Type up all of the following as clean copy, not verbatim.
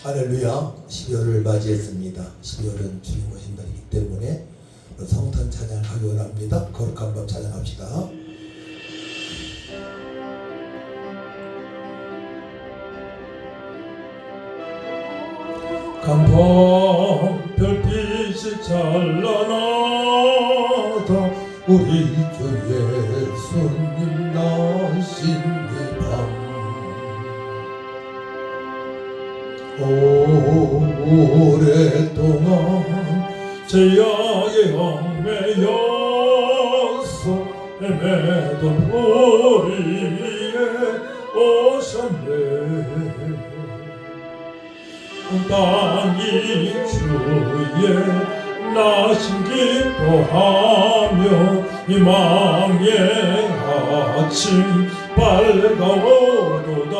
할렐루야. 12월을 맞이했습니다. 12월은 주님 오신 달이기 때문에 성탄 찬양하기 원합니다. 거룩한 밤 찬양합시다. 간밤 별빛이 찬란하다. 우리 주 예수님 나신 이 밤 오랫동안 죄악의 얽매여서 헤매던 우리의 오셨네. 땅이 주의 나신 기뻐하며 희망의 아침 밝아오도다.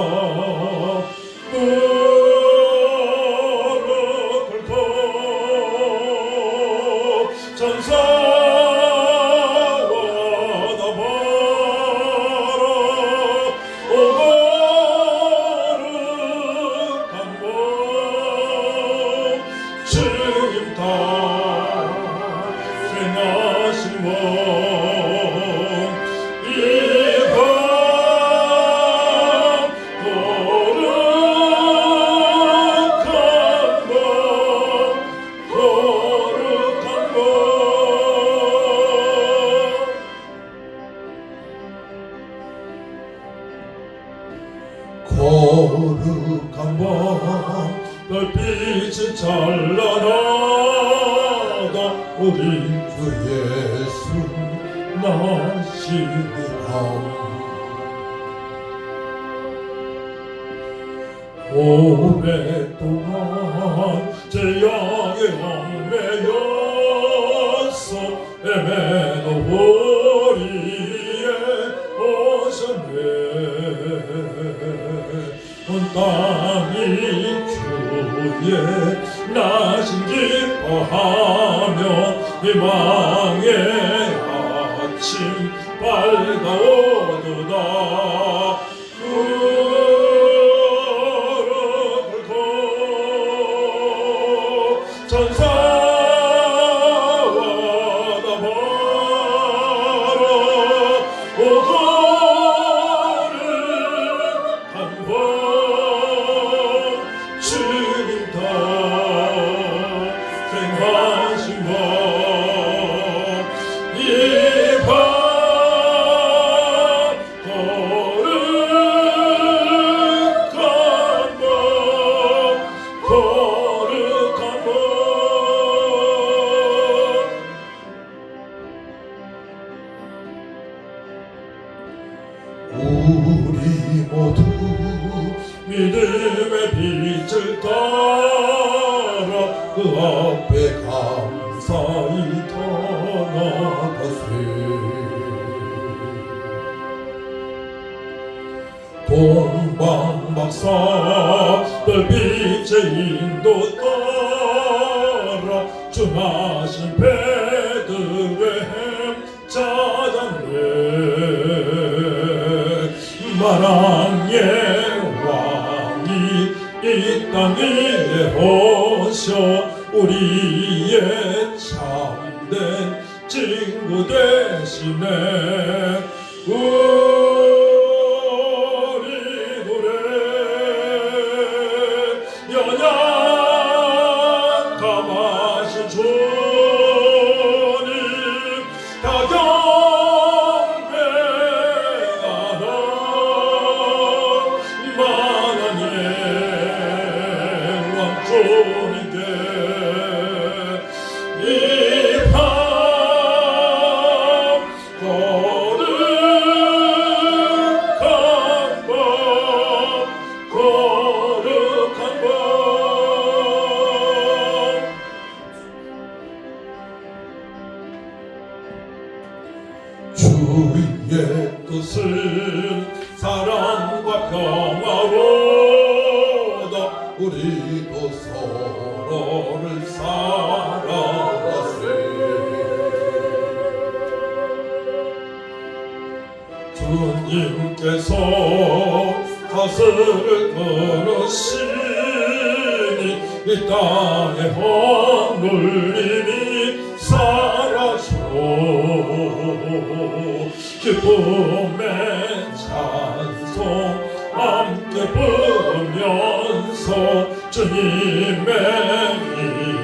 무릎 꿇고 천사와 나바라 오 거룩한 몸 주님 탄생하신 몸 이 밤 거룩한 밤 별빛이 찬란하다. 우리 주 예수 나시니 밤 오랫동안 죄악의 얽매여서 헤매던 우리의 오셨네. 온 땅이 주의 나신 기뻐하며 희망의 아침 밝아오도다. 무릎 꿇고 천사와 나바라 오 거룩한 밤 주님 탄생하신 밤 이 밤 거룩한 밤 거룩한 밤 우리 모두 믿음의 빛을 따라 그 앞에 감사히 떠나가세. 동방박사 별빛의 인도 따라 주 나신 베들레헴 찾았네. 만왕의 왕이 이 땅 위에 오셔 우리의 참된 친구 되시네. 우리 노래 연약함하신 주님 다 경배하라. 만왕의 왕 주님께 이 밤 거룩한 밤 거룩한 밤 주의 뜻은 사랑과 평화로다. 우리도 서로를 사랑하세. 주님께서 다스를 걸으시니 이 땅의 억눌림이 사라져 기쁨의 찬송 함께 부르면서 주님의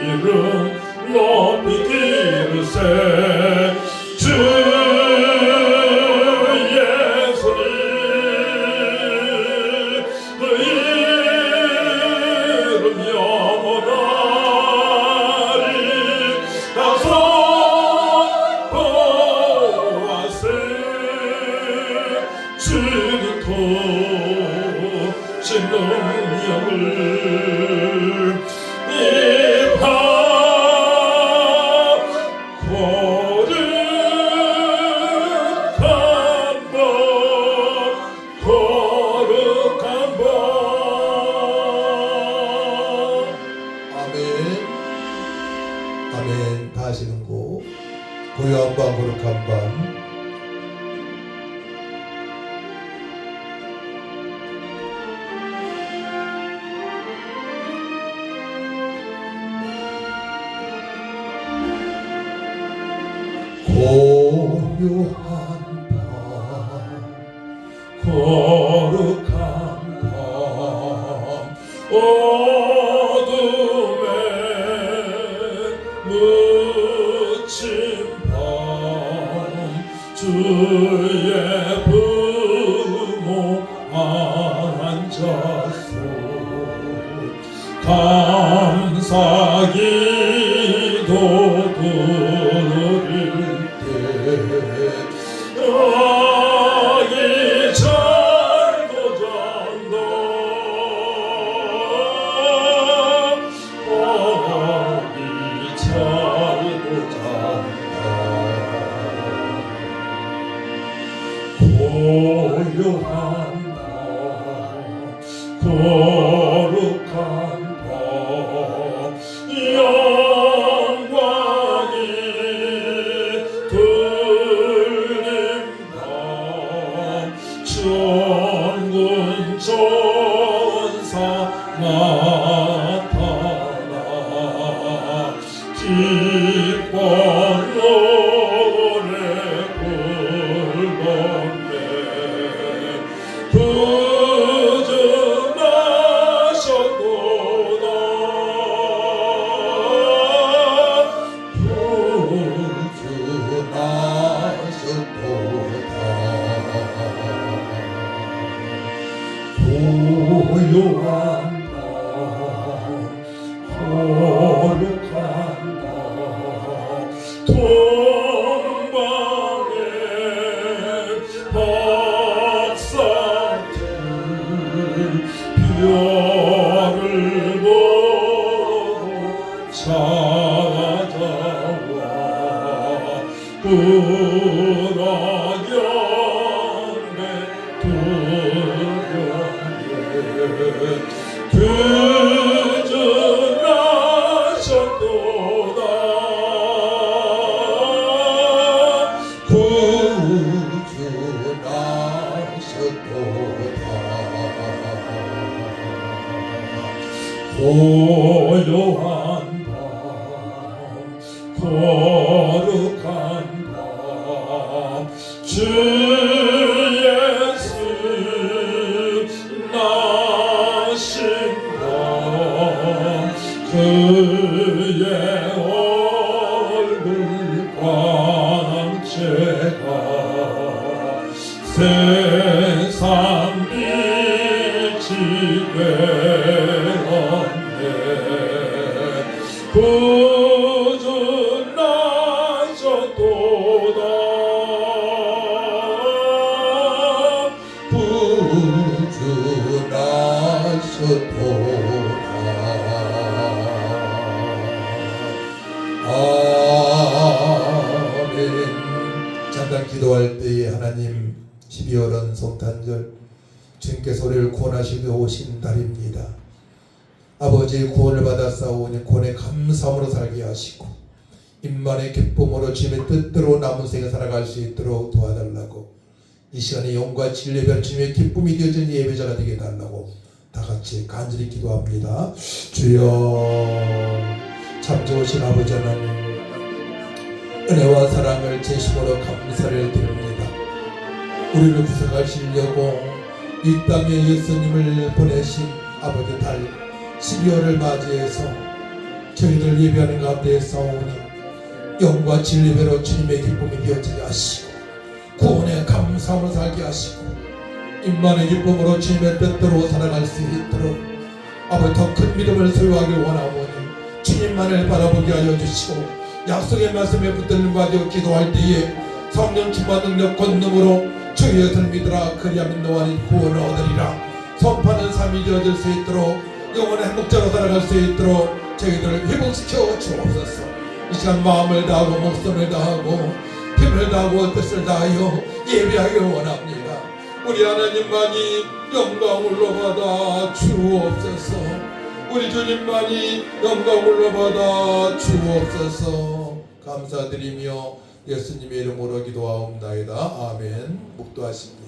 이름 높이 기르세 주 예수님 그 이름 영원하리 다소 보아세 주님도 능력을 입하 거룩한 법 아멘. 아멘. 다 하시는 거 고요한 밤 거룩한 밤. 고요한 밤 거룩한 밤 어둠에 묻힌 밤 주의 부모 앉아서 감사기도 드릴 때 아기 잘도 잔다 아기 잘도 잔다 고요한 밤 거룩한 밤 영광이 들린 밤 전군 전사 나타나 기뻐 노래 불렀네 구주 나셨도다 구주 나셨도다 고요한 밤 거룩한 밤 동방의 박사들 별을 보고 찾아와 불어경에 돌려내 그주 나셨도다 구주 나셨도다 고요한 밤 거룩한 밤 주 예수 나신 밤 그의 얼굴 광채가 세상 빛이 되었네 구주 나셨도다 구주 나셨도다 아멘. 잠깐 기도할 때에 하나님 12월은 성탄절 주님께서 우리를 구원하시며 오신 달입니다. 아버지의 구원을 받아 싸우니 구원의 감사함으로 살게 하시고 임만의 기쁨으로 주님의 뜻대로 남은 생에 살아갈 수 있도록 도와달라고 이 시간에 영과 진리별 주님의 기쁨이 되어진 예배자가 되게 해달라고 다 같이 간절히 기도합니다. 주여, 참 좋으신 아버지 하나님, 은혜와 사랑을 진심으로 감사를 드립니다. 우리를 구속하시려고 이 땅에 예수님을 보내신 아버지 달 12월을 맞이해서 저희들 예배하는 가운데 싸우니 영과 진리배로 주님의 기쁨이 되어지게 하시고 구원의 감사함을 살게 하시고 임만의 기쁨으로 주님의 뜻대로 살아갈 수 있도록 아버지 더 큰 믿음을 소유하길 원하오니 주님만을 바라보게 하여 주시고 약속의 말씀에 붙들는 과정 기도할 때에 성령 충만 능력 권능으로 주 예수를 믿으라 그리하면 너와는 구원을 얻으리라. 선포하는 삶이 되어질 수 있도록 영원의 행복자로 살아갈 수 있도록 저희들을 회복시켜 주옵소서. 이 시간 마음을 다하고 목숨을 다하고 힘을 다하고 뜻을 다하여 예배하길 원합니다. 우리 하나님만이 영광을 받아 주옵소서. 우리 주님만이 영광을 받아 주옵소서. 감사드리며 예수님의 이름으로 기도하옵나이다. 아멘. 묵도하십니다.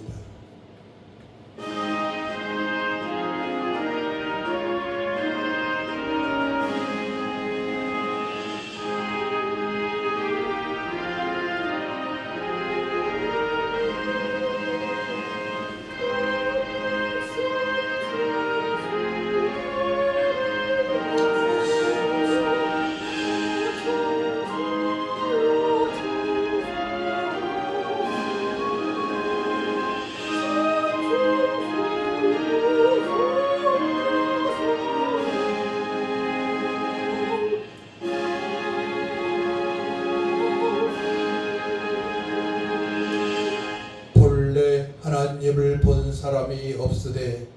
하나님을 본 사람이 없으되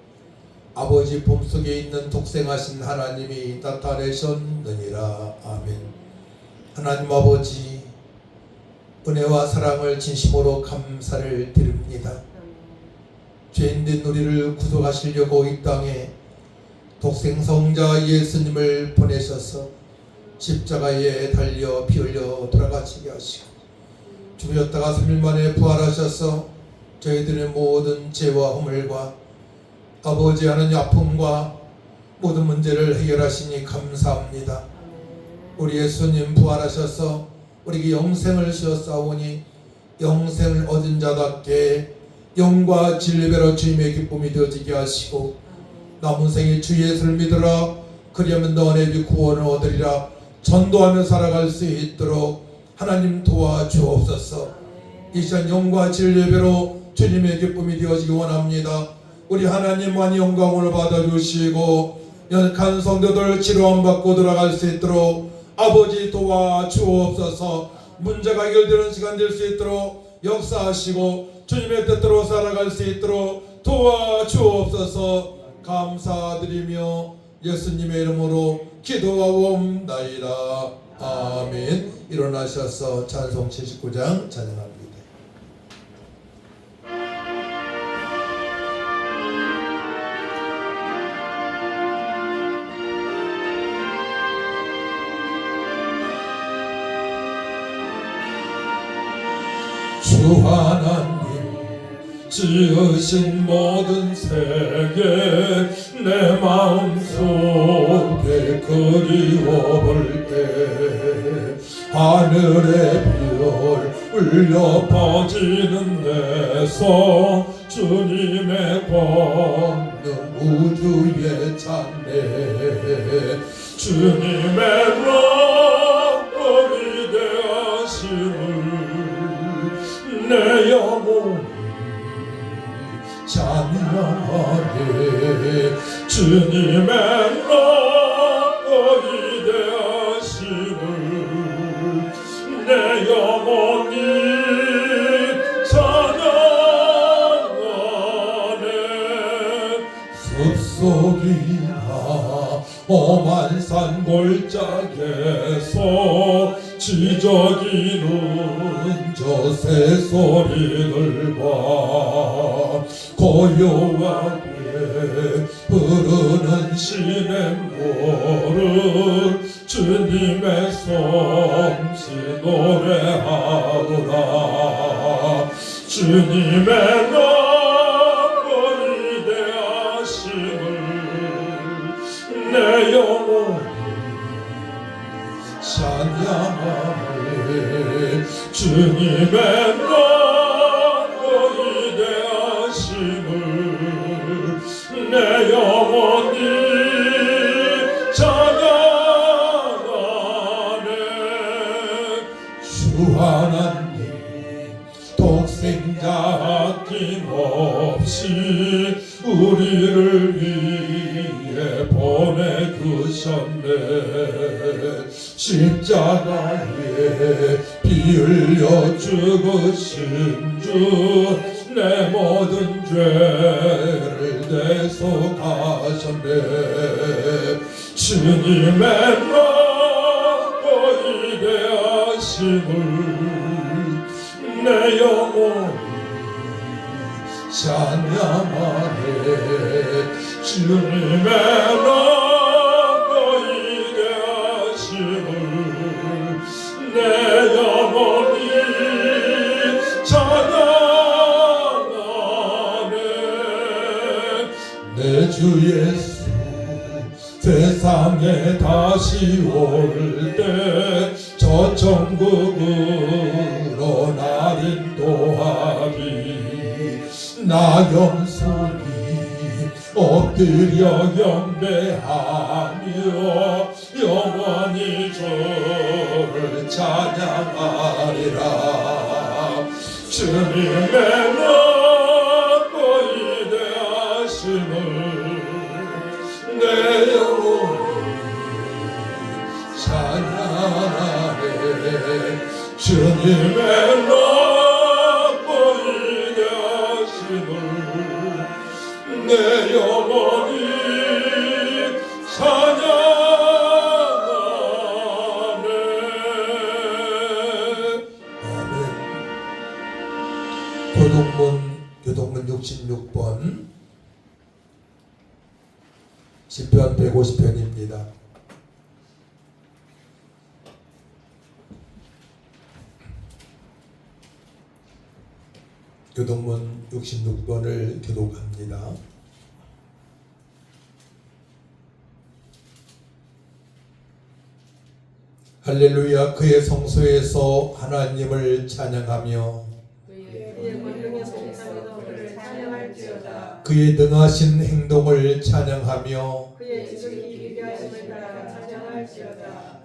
아버지 품속에 있는 독생하신 하나님이 나타내셨느니라. 아멘. 하나님 아버지, 은혜와 사랑을 진심으로 감사를 드립니다. 죄인된 우리를 구속하시려고 이 땅에 독생성자 예수님을 보내셔서 십자가에 달려 피 흘려 돌아가시게 하시고 죽으셨다가 3일 만에 부활하셔서 저희들의 모든 죄와 허물과 아버지 하나님 아픔과 모든 문제를 해결하시니 감사합니다. 우리 예수님 부활하셔서 우리에게 영생을 주셨사오니 영생을 얻은 자답게 영과 진리배로 주님의 기쁨이 되어지게 하시고 남은 생에 주 예수를 믿으라 그리하면 너네 구원을 얻으리라 전도하며 살아갈 수 있도록 하나님 도와주옵소서. 이 시간 영과 진리배로 주님의 기쁨이 되어지기 원합니다. 우리 하나님만 영광을 받아주시고 연약한 성도들 치료함 받고 돌아갈 수 있도록 아버지 도와주옵소서. 문제가 해결되는 시간 될 수 있도록 역사하시고 주님의 뜻대로 살아갈 수 있도록 도와주옵소서. 감사드리며 예수님의 이름으로 기도하옵나이다. 아멘. 일어나셔서 찬송 79장 찬양합니다. 주 하나님 지으신 모든 세계 내 마음속에 그리워볼 때 하늘의 별 울려 퍼지는 데서 주님의 권능 우주의 찬내 주님의 락거리 되하심을 내 영혼이 찬양하네. 주님의 락거리 되하심을 내 영혼이 찬양하네. 숲속이나 험한 산 골짜기에서 지저귀는 저 새소리들과 고요하게 흐르는 시냇물을 주님의 성시 노래하노라. 주님의 락거리 되하심을 내 영혼이 찬양하네 주님의 너무 위대하심을 내 영혼이 찬양하네 주 하나님 독생자 아낌없이 우리를 위해 보내주셨네 십자가에 피 흘려 죽으신 주 내 모든 죄를 대속하셨네 주님의 너무 위대하심을 내 영혼이 찬양하네 주님의 너무 위대하심을 내 영혼이 찬양하네 내 주 예수 세상에 다시 올 때 저 천국으로 날 인도하리 나 영손이 엎드려 경배하며 영원히 주를 찬양하리라 주님의 너무 위대하심을 내 영혼이 찬양하네 주님의 너무 위대하심을 내 영혼이 찬양하네 아멘 교동문 66번 시편 150편입니다. 교동문 66번을 교독합니다. 할렐루야 그의 성소에서 하나님을 찬양하며 그의 능하신 행동을 찬양하며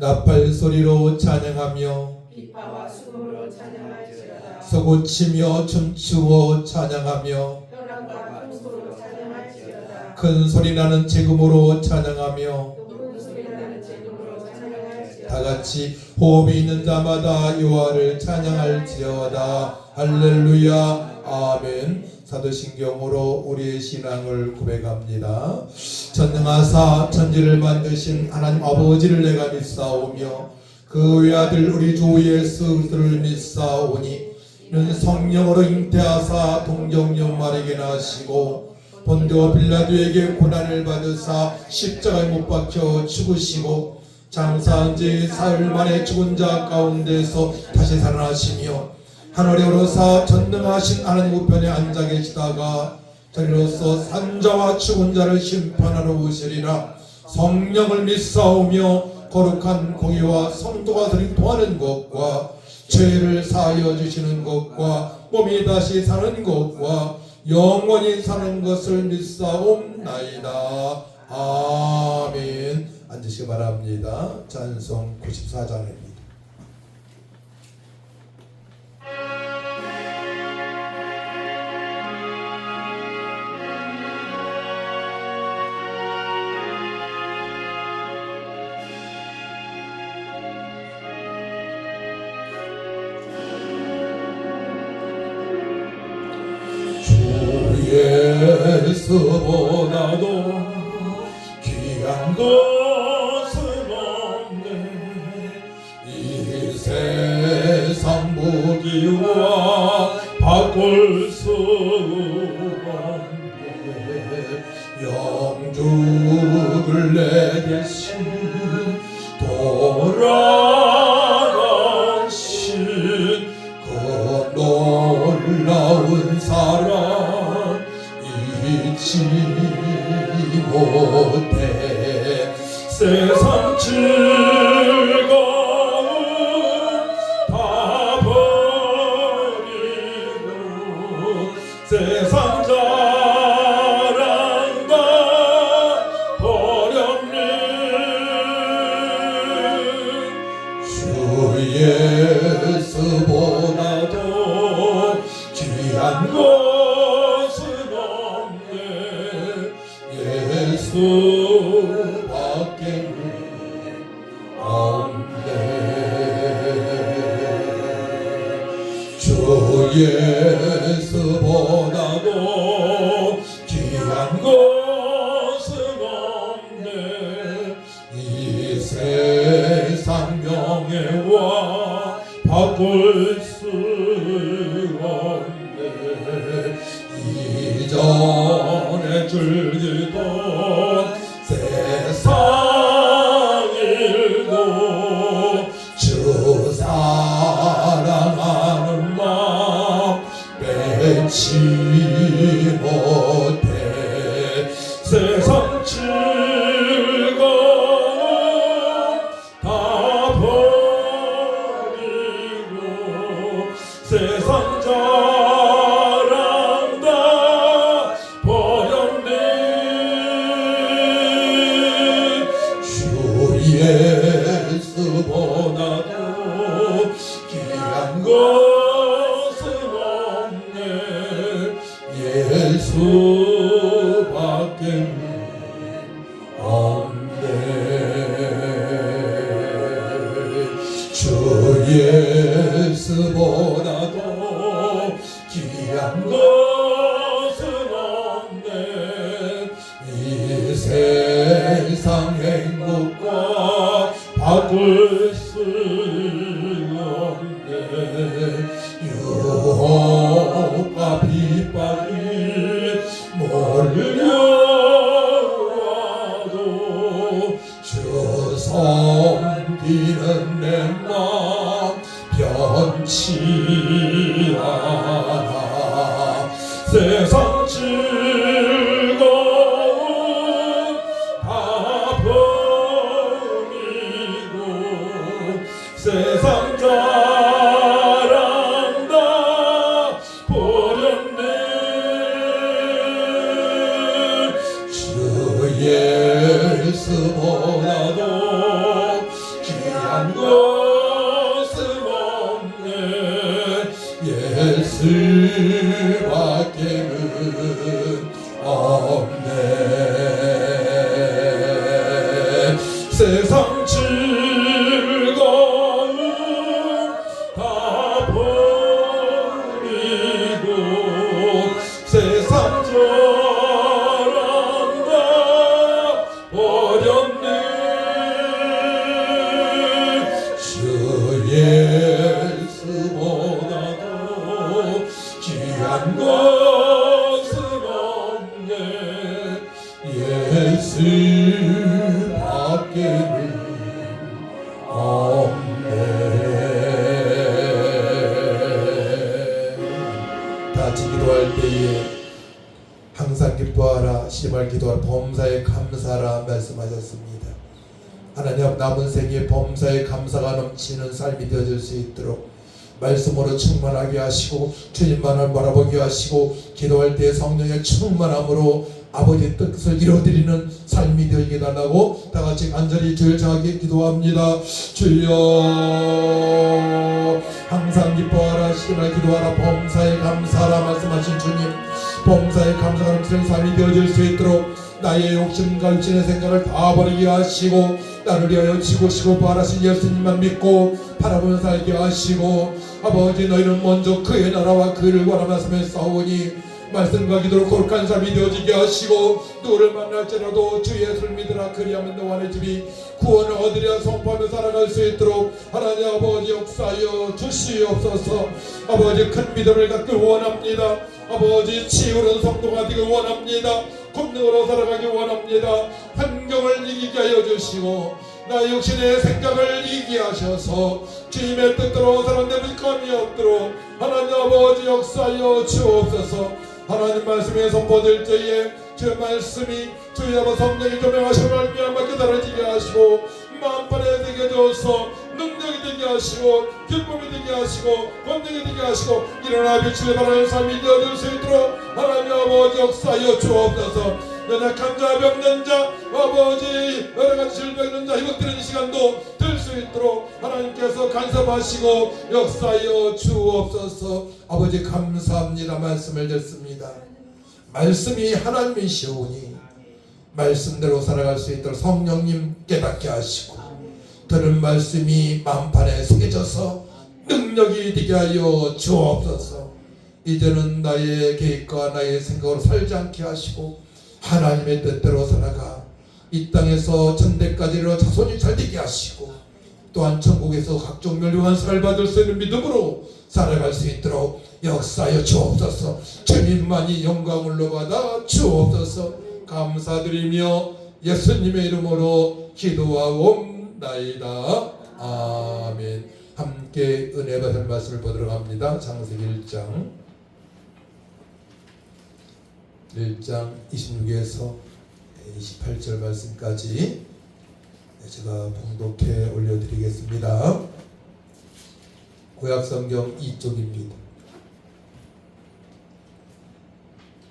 나팔 소리로 찬양하며 비파와 수금으로 찬양할지어다. 서고치며 춤추어 찬양하며 혈압과 풍소로 찬양할지어다. 큰 소리 나는 재금으로 찬양하며 높은 소리 나는 제금으로 찬양할지어다. 다같이 호흡이 있는 자마다 여호와를 찬양할지어다. 할렐루야 아멘. 사도신경으로 우리의 신앙을 고백합니다. 전능하사 천지를 만드신 하나님 아버지를 내가 믿사오며 그 외아들 우리 주 예수 그리스도를 믿사오니 이는 성령으로 잉태하사 동정녀 마리아에게 나시고 본디오 빌라도에게 고난을 받으사 십자가에 못 박혀 죽으시고 장사한 지 사흘 만에 죽은 자 가운데서 다시 살아나시며 하늘에 오르사 전능하신 하나님 우편에 앉아 계시다가 저리로서 산자와 죽은 자를 심판하러 오시리라. 성령을 믿사오며 거룩한 공의와 성도가 들이 통하는 것과 죄를 사하여 주시는 것과 몸이 다시 사는 것과 영원히 사는 것을 믿사옵나이다. 아멘. 앉으시기 바랍니다. 찬송 94장입니다. 예수보다도 귀한 것은 없네. 이 세상 무기와 바꿀 수 없네. 영죽을 내 대신 돌아가신 그 놀라운 사랑 잊지 못해. 세상 즐거움 다 버리고 세상 자랑 다 버렸네. 주 예수보다도 귀한 것은 없네. 예수밖에 없네. 주 예수보다도 귀한 것은 없네. 이 세상 명예와 바꿀 수 없네. 이전에 즐기던 세상 일도 주 사랑하는 마음 빼지 못해. 세상 즐거움 다 버리고 세상 자랑 다 버렸네. 주 예수보다도 귀한 것은 없네. 예수밖에 없네. 주 예수보다도 귀한 것은 없네. 이 세상 행복과 바꿀 수 없네. 유혹과 핍박이 몰려와도 주 섬기는 내 마음 변치 않아. 세상 즐거움 다 버리고 세상 자랑 다 버렸네. 주 예수보다도 귀한 것은 없네. 예수밖에는 없네. 세상 즐거움 다 버리고 세상 자랑 다 버렸네. 주 예수보다도 귀한 것은 없네. 예수밖에는 없네. 다 같이 기도할 때에 항상 기뻐하라, 심할 기도하라, 범사에 감사하라 말씀하셨습니다. 하나님, 남은 생에 범사에 감사가 넘치는 삶이 되어질 수 있도록 말씀으로 충만하게 하시고 주님만을 바라보게 하시고 기도할 때 성령의 충만함으로 아버지의 뜻을 이루어드리는 삶이 되게 달라고 다 같이 간절히 주를 정하게 기도합니다. 주여, 항상 기뻐하라, 심할 기도하라, 범사에 감사하라 말씀하신 주님, 범사에 감사가 넘치는 삶이 되어질 수 있도록 나의 욕심과 육신의 생각을 다 버리게 하시고 나를 위하여 지고시고 부활하신 예수님만 믿고 바라보며 살게 하시고, 아버지 너희는 먼저 그의 나라와 그를 구하며 싸우니 말씀과 기도로 거룩한 삶이 되어지게 하시고, 누구를 만날지라도 주 예수를 믿으라 그리하면 너와 내 집이 구원을 얻으려 선포하며 살아갈 수 있도록 하나님 아버지 역사하여 주시옵소서. 아버지 큰 믿음을 갖길 원합니다. 아버지 치유는 성도가 되길 원합니다. 권능으로 살아가기 원합니다. 환경을 이기게 하여 주시고 나 육신의 생각을 이기게 하셔서 주님의 뜻대로 사람들의 믿음이 없도록 하나님 아버지 역사하여 주옵소서. 하나님 말씀에 선포될 때에 주 말씀이 주의 아버 성령이 조명하시고 말미암아 깨달아지게 하시고 만판에 되게 되어서 능력이 되게 하시고 기쁨이 되게 하시고 권능이 되게 하시고 일어나 빛을 발하는 삶이 되어질 수 있도록 하나님 아버지 역사하여 주옵소서. 연약한 자, 병든 자, 아버지 여러가지 질병 있는 자 회복되는 시간도 될 수 있도록 하나님께서 간섭하시고 역사하여 주옵소서. 아버지 감사합니다. 말씀을 듣습니다. 말씀이 하나님이시오니 말씀대로 살아갈 수 있도록 성령님 깨닫게 하시고 들은 말씀이 만판에 새겨져서 능력이 되게 하여 주옵소서. 이제는 나의 계획과 나의 생각으로 살지 않게 하시고 하나님의 뜻대로 살아가 이 땅에서 천대까지로 자손이 잘되게 하시고 또한 천국에서 각종 멸류관 살 받을 수 있는 믿음으로 살아갈 수 있도록 역사하여 주옵소서. 주님만이 영광을 받아 주옵소서. 감사드리며 예수님의 이름으로 기도하옵나이다. 아멘. 함께 은혜 받을 말씀을 보도록 합니다. 창세기 1장 26에서 28절 말씀까지 제가 봉독해 올려드리겠습니다. 구약성경 2쪽입니다.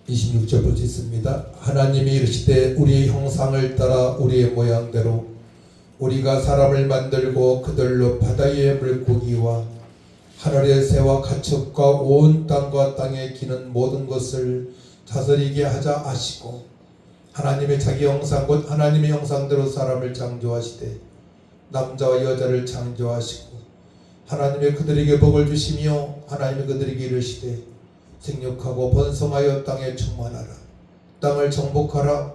26절부터 있습니다. 하나님이 이르시되 우리의 형상을 따라 우리의 모양대로 우리가 사람을 만들고 그들로 바다의 물고기와 하늘의 새와 가축과 온 땅과 땅에 기는 모든 것을 다스리게 하자 하시고 하나님의 자기 형상 곧 하나님의 형상대로 사람을 창조하시되 남자와 여자를 창조하시고 하나님의 그들에게 복을 주시며 하나님의 그들에게 이르시되 생육하고 번성하여 땅에 충만하라. 땅을 정복하라.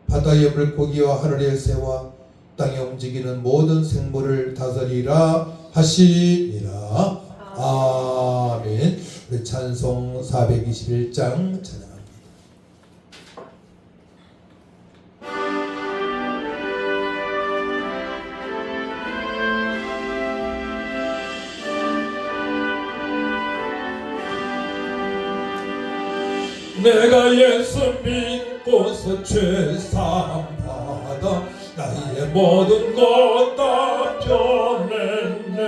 바다의 물고기와 하늘의 새와 땅에 움직이는 모든 생물을 다스리라 하시니라. 아멘. 우리 찬송 421장 찬양합니다. 내가 예수 믿고서 죄사함 받아 나의 모든 것 다 변했네.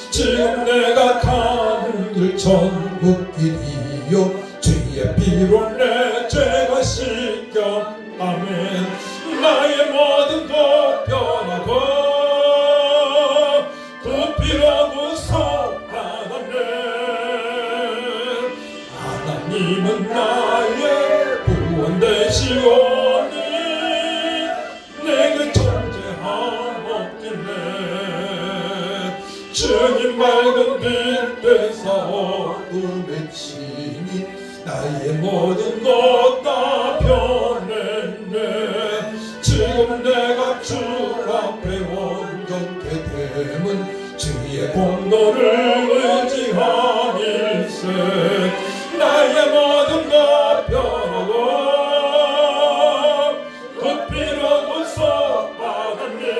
지금 내가 가는 길 천국길이요 주의 피로 내 죄가 씻겨. 아멘. 나의 모든 것 변하고 그 피로 구속받았네. 하나님은 나의 구원 되시오니 내게 존재함 없겠네. 주님 맑은 빛 되사 어둠에 치니 나의 모든 것 다 변했네. 지금 내가 주 앞에 온전케 됨은 주의 공로를 의지함일세. 나의 모든 것 변하고 그 피로 구속받았네.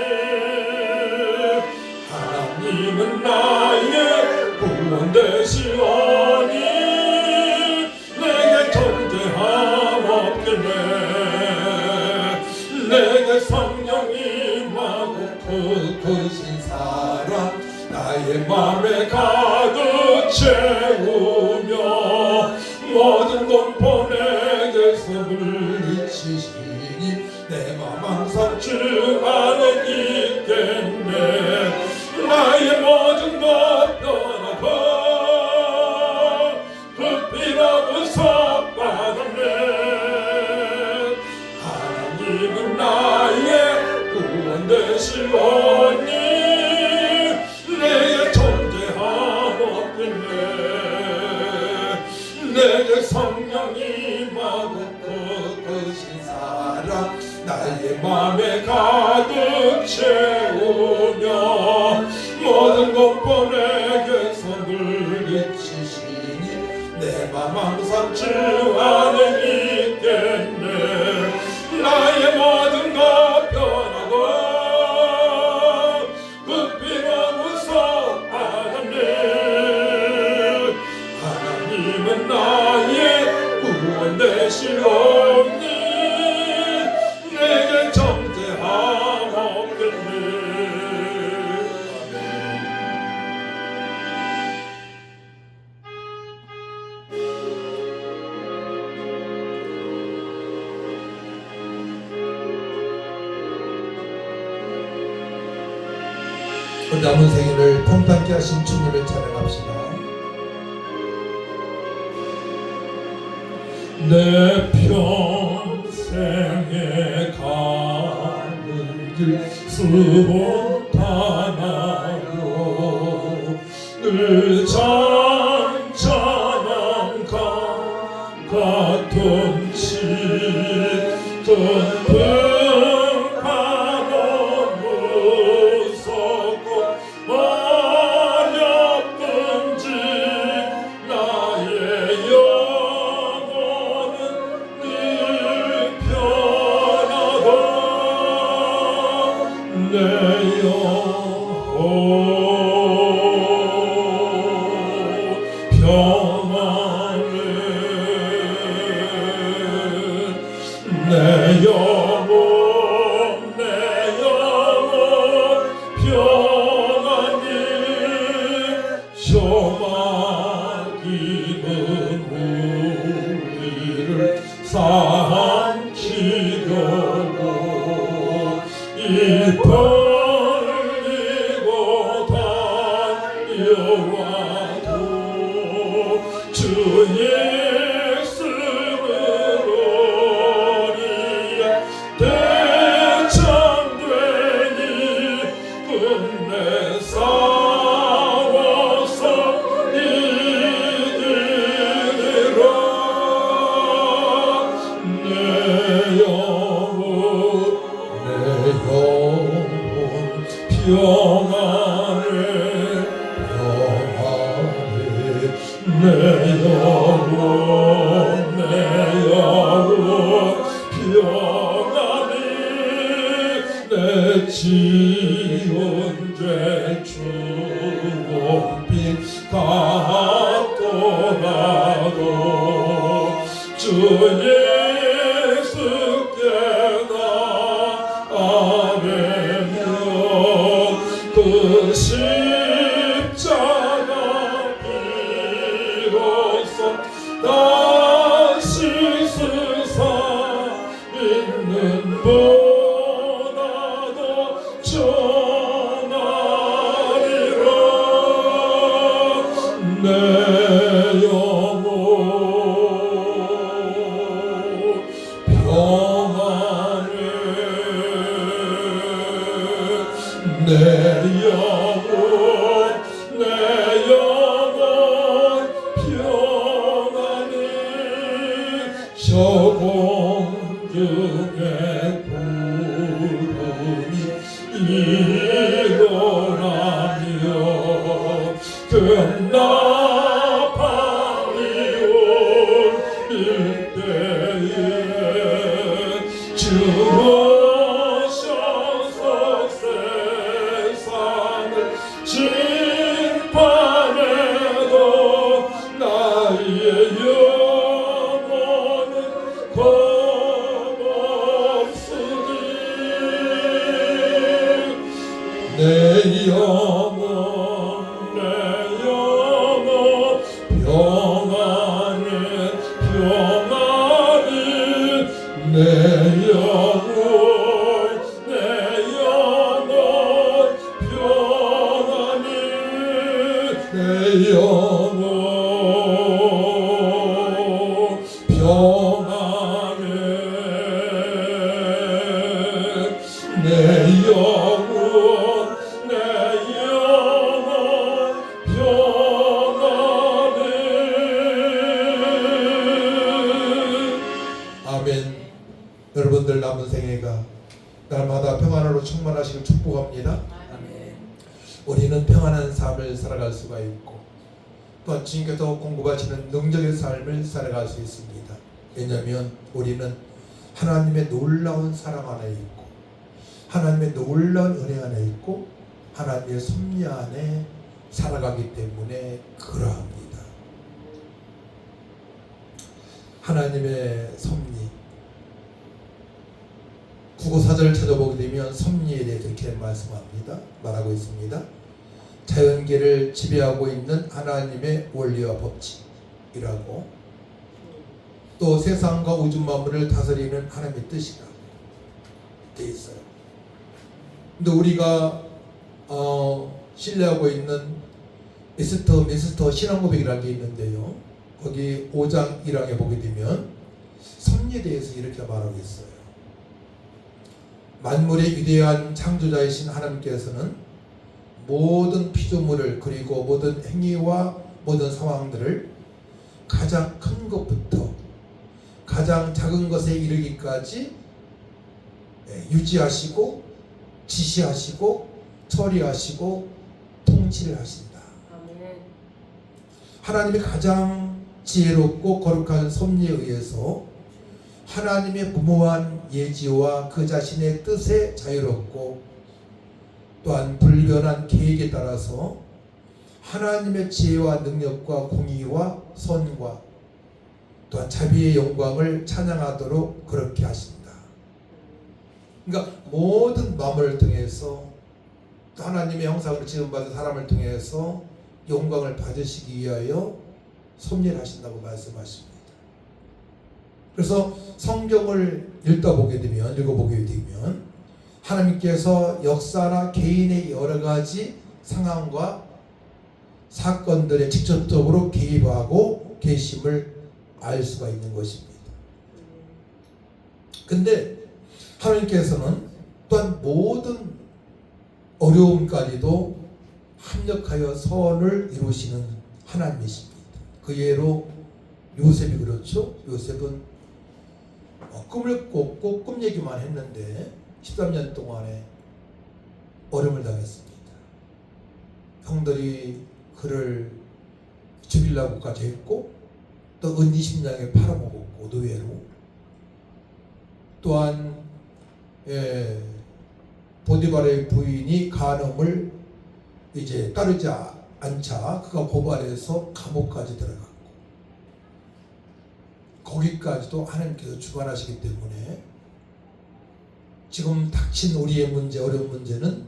하나님은 나의 구원 되시오니 내게 존재함 없겠네. 내게 성령이 임하고 그 크신 사랑 나의 맘에 가득 채우며 모든 공포 내게서 물리치시니 내 맘 항상 주 안에 있겠네. 나의 모든 것 변하고 그 피로 구속받았네. 하나님은 나의 구원 되시오니 내게 존재함 없겠네. 내게 성령이 임하고 그 크신 사랑 나의 맘에 가득 채우며 모든 공포 내게서 물리치시니 내 맘 항상 주 안에 있겠네. 나의 모든 것 변하고 그 피로 구속받았네. 하나님은 나의 구원 되시오니 남은 생일을 평탄케 하신 주님을 찬양합시다. 내 평생에 가는 길 스폰타나요 늘 잔잔한 강 같은 짙은 등판은 무섭고 어렵든지 나의 영혼은 네 편하다 내 영혼 평안해 내 영혼 평안히 쇼마기는 우리를 삼키려고 이 벌리고 달려와도 주 예수로 우리의 대천되니 끝내 싸워서 이기리라 내 영혼 평안해 내 영혼 평안히 내 지은 죄 주홍빛 같더라도 주 예수께 나아가며 그 십자가 비로소 다시 스사 있는 보다도 전하리라 내 영혼 평안해 내 영혼 평안해 저 공중의 구름이 일어나며 끝나방이 울릴 때에 주 오셔서 세상을 심판해도 나의 영혼은 겁없으니 내 영혼 평안해 내 영혼 평안히 내 영혼 평안해 내 영혼 평안해 아멘. 여러분들 남은 생애가 날마다 평안으로 충만하시길 축복합니다. 우리는 평안한 삶을 살아갈 수가 있고 또한 주님께서 공급하시는 능력의 삶을 살아갈 수 있습니다. 왜냐하면 우리는 하나님의 놀라운 사랑 안에 있고 하나님의 놀라운 은혜 안에 있고 하나님의 섭리 안에 살아가기 때문에 그러합니다. 하나님의 섭리 국어사전을 찾아보게 되면 섭리에 대해서 이렇게 말하고 있습니다. 자연계를 지배하고 있는 하나님의 원리와 법칙이라고, 또 세상과 우주 만물을 다스리는 하나님의 뜻이라고 되어 있어요. 근데 우리가 신뢰하고 있는 미스터 신앙고백이라는 게 있는데요. 거기 5장 1항에 보게 되면 섭리에 대해서 이렇게 말하고 있어요. 만물의 위대한 창조자이신 하나님께서는 모든 피조물을 그리고 모든 행위와 모든 상황들을 가장 큰 것부터 가장 작은 것에 이르기까지 유지하시고 지시하시고 처리하시고 통치를 하신다. 하나님이 가장 지혜롭고 거룩한 섭리에 의해서 하나님의 무모한 예지와 그 자신의 뜻에 자유롭고 또한 불변한 계획에 따라서 하나님의 지혜와 능력과 공의와 선과 또한 자비의 영광을 찬양하도록 그렇게 하신다. 그러니까 모든 마음을 통해서 또 하나님의 형상으로 지음받은 사람을 통해서 영광을 받으시기 위하여 섭리를 하신다고 말씀하십니다. 그래서 성경을 읽어보게 되면 하나님께서 역사나 개인의 여러 가지 상황과 사건들에 직접적으로 개입하고 계심을 알 수가 있는 것입니다. 근데 하나님께서는 또한 모든 어려움까지도 합력하여 선을 이루시는 하나님이십니다. 그 예로 요셉이 그렇죠. 요셉은 꿈을 꿨고 꿈 얘기만 했는데 13년 동안에 어려움을 당했습니다. 형들이 그를 죽이려고까지 했고 또 은 20냥에 팔아먹었고 노예로 또한 보디발의 부인이 간음을 이제 따르지 않자 그가 고발해서 감옥까지 들어갔고 거기까지도 하나님께서 주관하시기 때문에 지금 닥친 우리의 문제, 어려운 문제는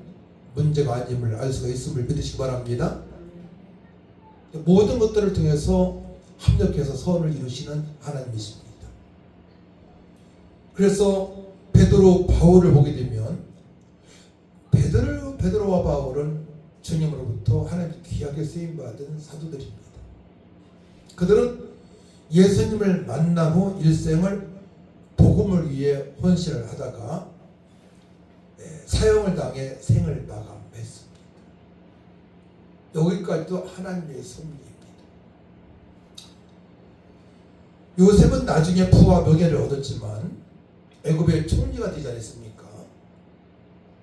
문제가 아님을 알 수가 있음을 믿으시기 바랍니다. 모든 것들을 통해서 합력해서 선을 이루시는 하나님이십니다. 그래서 베드로, 바울을 보게 되면 베드로와 바울은 주님으로부터 하나님 귀하게 쓰임받은 사도들입니다. 그들은 예수님을 만난 후 일생을 복음을 위해 헌신을 하다가 사형을 당해 생을 마감했습니다. 여기까지도 하나님의 섭리입니다. 요셉은 나중에 부와 명예를 얻었지만 애굽의 총리가 되지 않았습니까?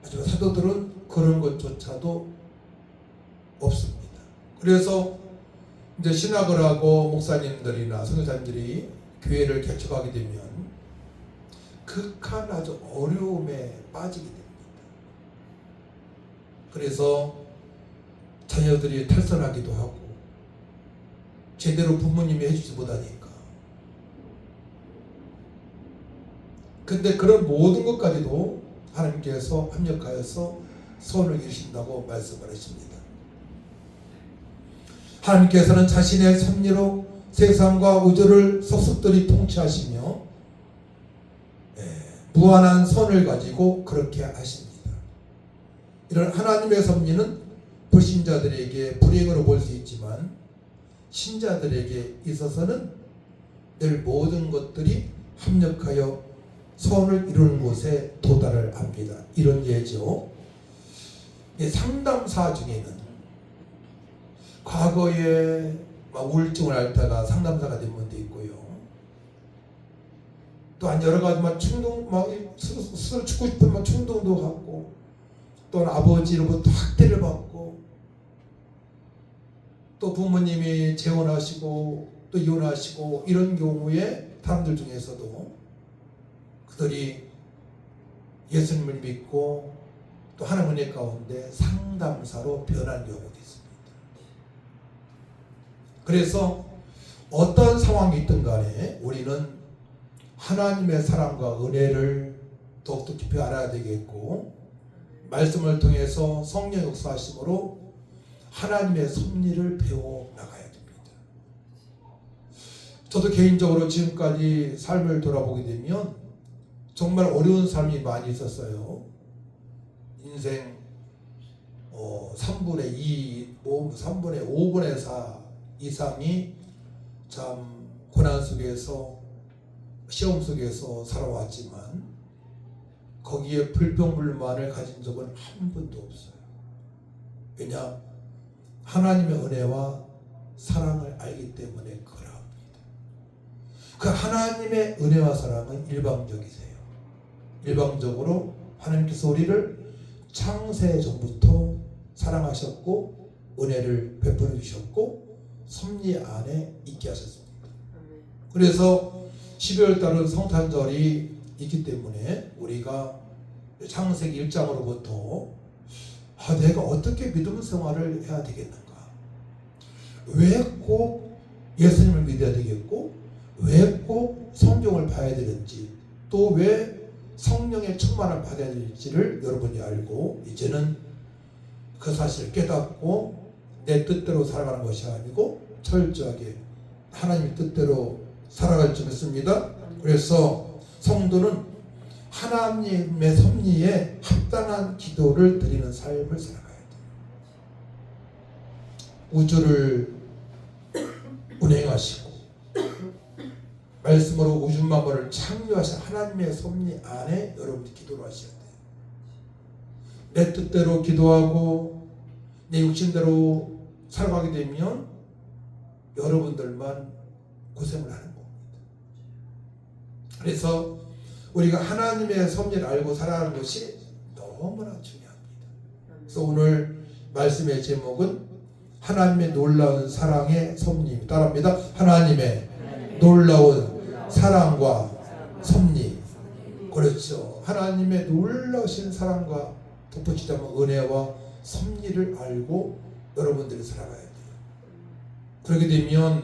하지만 사도들은 그런 것조차도 없습니다. 그래서 이제 신학을 하고 목사님들이나 선교사님들이 교회를 개척하게 되면 극한 아주 어려움에 빠지게 됩니다. 그래서 자녀들이 탈선하기도 하고 제대로 부모님이 해주지 못하니까. 근데 그런 모든 것까지도 하나님께서 합력하여서 선을 이루신다고 말씀을 하십니다. 하나님께서는 자신의 섭리로 세상과 우주를 속속들이 통치하시며 무한한 선을 가지고 그렇게 하십니다. 이런 하나님의 섭리는 불신자들에게 불행으로 볼 수 있지만 신자들에게 있어서는 늘 모든 것들이 합력하여 선을 이루는 곳에 도달을 합니다. 이런 예죠. 상담사 중에는 과거에 우울증을 앓다가 상담사가 된 분도 있고요. 또한 여러 가지 충동, 스스로 죽고 싶은 충동도 갖고, 또는 아버지로부터 학대를 받고, 또 부모님이 재혼하시고 또 이혼하시고 이런 경우에 사람들 중에서도 그들이 예수님을 믿고 또 하나님 은혜 가운데 상담사로 변한 경우도 있습니다. 그래서 어떤 상황이 있든 간에 우리는 하나님의 사랑과 은혜를 더욱더 깊이 알아야 되겠고, 말씀을 통해서 성령 역사하심으로 하나님의 섭리를 배워 나가야 됩니다. 저도 개인적으로 지금까지 삶을 돌아보게 되면 정말 어려운 삶이 많이 있었어요. 인생 3분의 2, 3분의 5분의 4 이상이 참 고난 속에서 시험 속에서 살아왔지만 거기에 불평불만을 가진 적은 한 번도 없어요. 왜냐? 하나님의 은혜와 사랑을 알기 때문에 그러합니다. 그 하나님의 은혜와 사랑은 일방적이세요. 일방적으로 하나님께서 우리를 창세 전부터 사랑하셨고 은혜를 베풀어 주셨고 섭리 안에 있게 하셨습니다. 그래서 12월 달은 성탄절이 있기 때문에 우리가 창세기 1장으로부터 내가 어떻게 믿음 생활을 해야 되겠는가? 왜 꼭 예수님을 믿어야 되겠고 왜 꼭 성경을 봐야 되는지 또 왜 성령의 충만을 받아야 될지를 여러분이 알고 이제는 그 사실을 깨닫고 내 뜻대로 살아가는 것이 아니고 철저하게 하나님의 뜻대로 살아갈 줄 믿습니다. 그래서 성도는 하나님의 섭리에 합당한 기도를 드리는 삶을 살아가야 돼요. 우주를 운행하시고 말씀으로 우주 만물을 창조하신 하나님의 섭리 안에 여러분이 기도를 하셔야 돼요. 내 뜻대로 기도하고 내 육신대로 살아가게 되면 여러분들만 고생을 하는 겁니다. 그래서 우리가 하나님의 섭리를 알고 살아가는 것이 너무나 중요합니다. 그래서 오늘 말씀의 제목은 하나님의 놀라운 사랑의 섭리입니다. 따라합니다. 하나님의 놀라운 사랑과 섭리. 그렇죠. 하나님의 놀라우신 사랑과 덧붙이자면 은혜와 섭리를 알고 여러분들이 살아가야 돼요. 그렇게 되면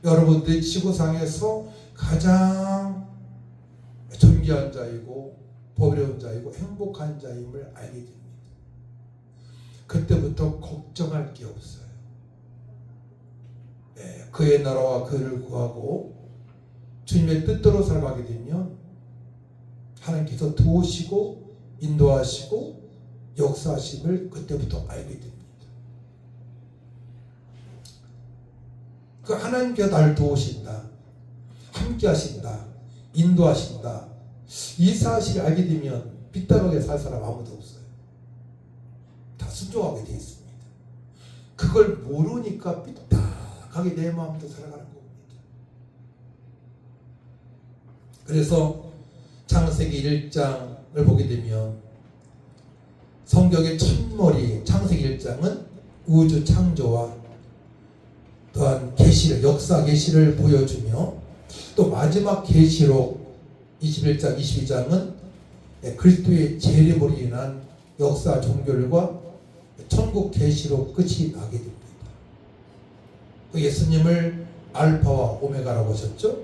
여러분들이 지구상에서 가장 존귀한 자이고 보배로운 자이고 행복한 자임을 알게 됩니다. 그때부터 걱정할 게 없어요. 그의 나라와 그를 구하고 주님의 뜻대로 살아가게 되면 하나님께서 도우시고 인도하시고 역사하심을 그때부터 알게 됩니다. 그 하나님께서 나를 도우신다, 함께 하신다, 인도하신다, 이 사실을 알게 되면 삐딱하게 살 사람 아무도 없어요. 다 순종하게 되어 있습니다. 그걸 모르니까 삐딱하게 내 마음대로 살아가는 겁니다. 그래서 창세기 1장을 보게 되면 성경의 첫머리 창세기 1장은 우주 창조와 또한 계시를 역사 계시를 보여주며 또 마지막 계시록 21장 22장은 그리스도의 재림으로 인한 역사 종결과 천국 계시로 끝이 나게 됩니다. 예수님을 알파와 오메가라고 하셨죠.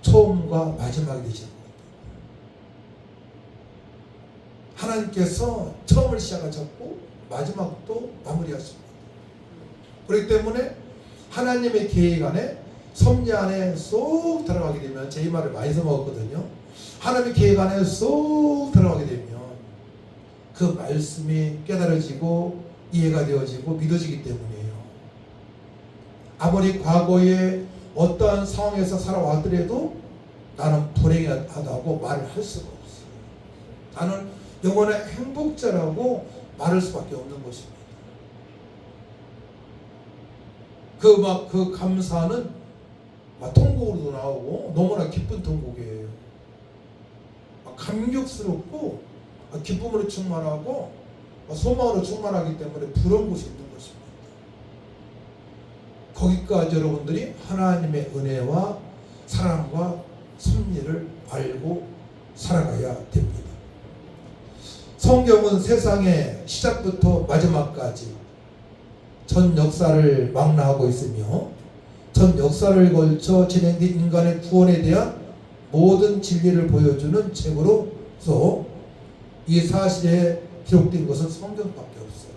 처음과 마지막이 되시는 겁니다. 하나님께서 처음을 시작하셨고 마지막도 마무리하십니다. 그렇기 때문에 하나님의 계획 안에 섭리 안에 쏙 들어가게 되면 제 이 말을 많이 써먹었거든요. 하나님의 계획 안에 쏙 들어가게 되면 그 말씀이 깨달아지고 이해가 되어지고 믿어지기 때문이에요. 아무리 과거에 어떠한 상황에서 살아왔더라도 나는 불행하다고 말을 할 수가 없어요. 나는 영원의 행복자라고 말할 수밖에 없는 것입니다. 그 감사는 통곡으로도 나오고 너무나 기쁜 통곡이에요. 감격스럽고 기쁨으로 충만하고 소망으로 충만하기 때문에 부러운 곳이 있는 것입니다. 거기까지 여러분들이 하나님의 은혜와 사랑과 섭리를 알고 살아가야 됩니다. 성경은 세상의 시작부터 마지막까지 전 역사를 망라하고 있으며 전 역사를 걸쳐 진행된 인간의 구원에 대한 모든 진리를 보여주는 책으로서 이 사실에 기록된 것은 성경밖에 없어요.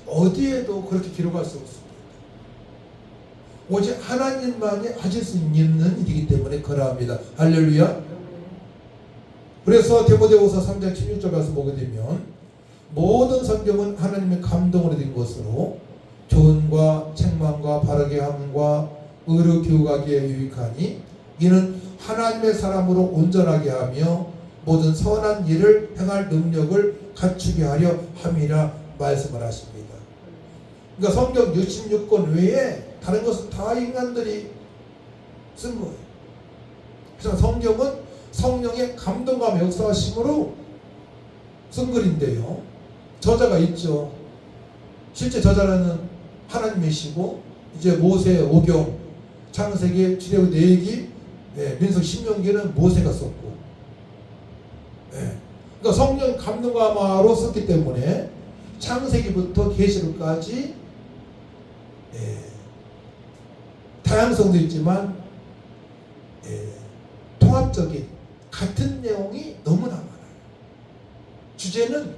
어디에도 그렇게 기록할 수 없습니다. 오직 하나님만이 하실 수 있는 일이기 때문에 그러합니다. 할렐루야. 그래서 디모데후서 3장 16절 가서 보게 되면 모든 성경은 하나님의 감동으로 된 것으로 교훈과 책망과 바르게 함과 의로 교육하기에 유익하니 이는 하나님의 사람으로 온전하게 하며 모든 선한 일을 행할 능력을 갖추게 하려 함이라 말씀을 하십니다. 그러니까 성경 66권 외에 다른 것은 다 인간들이 쓴 거예요. 그래서 성경은 성령의 감동과 역사하심으로 쓴 글인데요. 저자가 있죠. 실제 저자는 하나님이시고 이제 모세, 오경, 창세기, 출애굽, 레위기, 민수기, 신명기는 모세가 썼고, 그러니까 성령 감동가마로 썼기 때문에 창세기부터 계시록까지 다양성도 있지만 통합적인 같은 내용이 너무나 많아요. 주제는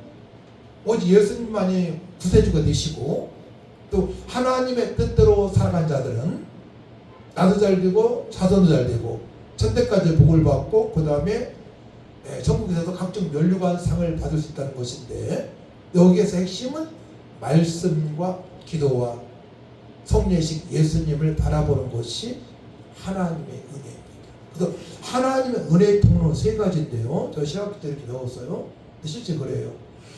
오직 예수님만이 구세주가 되시고 또 하나님의 뜻대로 살아간 자들은 나도 잘 되고 자손도 잘 되고 천대까지 복을 받고 그 다음에 천국에서도 각종 면류관 상을 받을 수 있다는 것인데 여기에서 핵심은 말씀과 기도와 성례식 예수님을 바라보는 것이 하나님의 은혜입니다. 그래서 하나님의 은혜의 통로는 세 가지인데요. 저 신학교 때 이렇게 배웠어요. 근데 실제 그래요.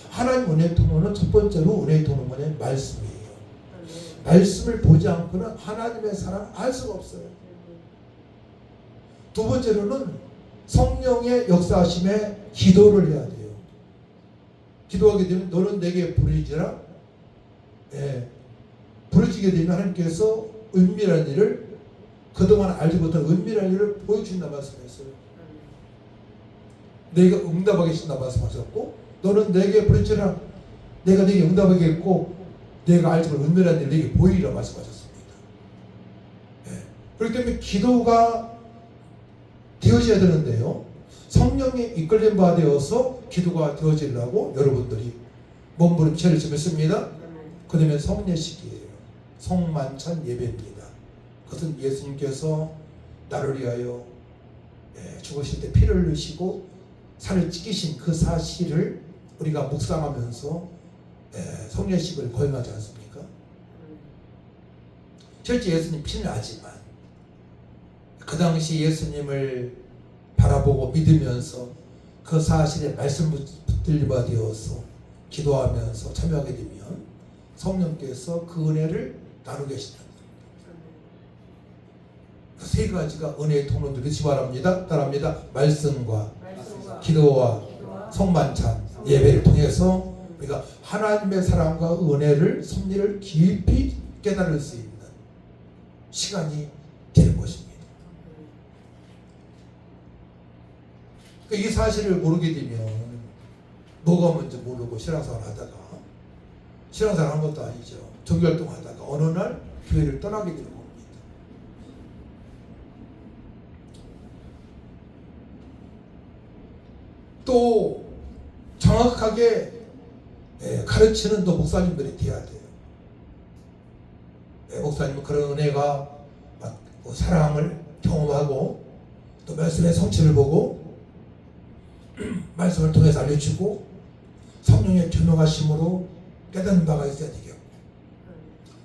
하나님 은혜의 통로는 첫 번째로 은혜의 통로는 말씀이에요. 말씀을 보지 않고는 하나님의 사랑을 알 수가 없어요. 두 번째로는 성령의 역사하심에 기도를 해야 돼요. 기도하게 되면 너는 내게 부르짖으라. 부르짖게 되면 하나님께서 은밀한 일을 그동안 알지 못한 은밀한 일을 보여주신다 말씀했어요. 내가 응답하겠다 말씀하셨고 너는 내게 부르짖으라. 내가 네게 응답하겠고 내가 알지 못한 은밀한 일을 네게 보이리라 말씀하셨습니다. 그렇기 때문에 기도가 되어져야 되는데요. 성령의 이끌림 바 되어서 기도가 되어지려고 여러분들이 몸부림치를 좀 했습니다. 그러면 성례식이에요. 성만찬 예배입니다. 그것은 예수님께서 나를 위하여 죽으실 때 피를 흘리시고 살을 찢기신 그 사실을 우리가 묵상하면서 성례식을 거행하지 않습니까? 실제 예수님 피는 나지만 그 당시 예수님을 바라보고 믿으면서 그 사실에 말씀 붙들리바 되어서 기도하면서 참여하게 되면 성령께서 그 은혜를 나누게 하신다. 그 세 가지가 은혜의 통로들이 되시 바랍니다. 따라합니다. 말씀과 기도와 성만찬 예배를 통해서 우리가 하나님의 사랑과 은혜를 섭리를 깊이 깨달을 수 있는 시간이 되는 것입니다. 이 사실을 모르게 되면 뭐가 뭔지 모르고 신앙생활 하다가 신앙생활 한 것도 아니죠. 종교활동 하다가 어느 날 교회를 떠나게 되는 겁니다. 또 정확하게 가르치는 또 목사님들이 돼야 돼요. 목사님은 그런 은혜가 사랑을 경험하고 또 말씀의 성취를 보고 말씀을 통해서 알려주고 성령의 조명하심으로 깨닫는 바가 있어야 되겠고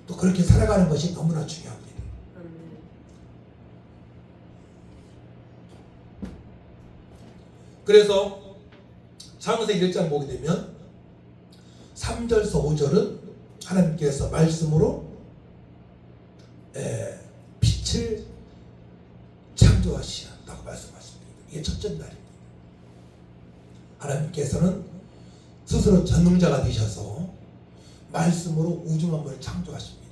또 그렇게 살아가는 것이 너무나 중요합니다. 그래서 창세기 1장 보게 되면 3절에서 5절은 하나님께서 말씀으로 빛을 창조하시었다고 말씀하십니다. 이게 첫째 날입니다. 하나님께서는 스스로 전능자가 되셔서 말씀으로 우주 만물을 창조하십니다.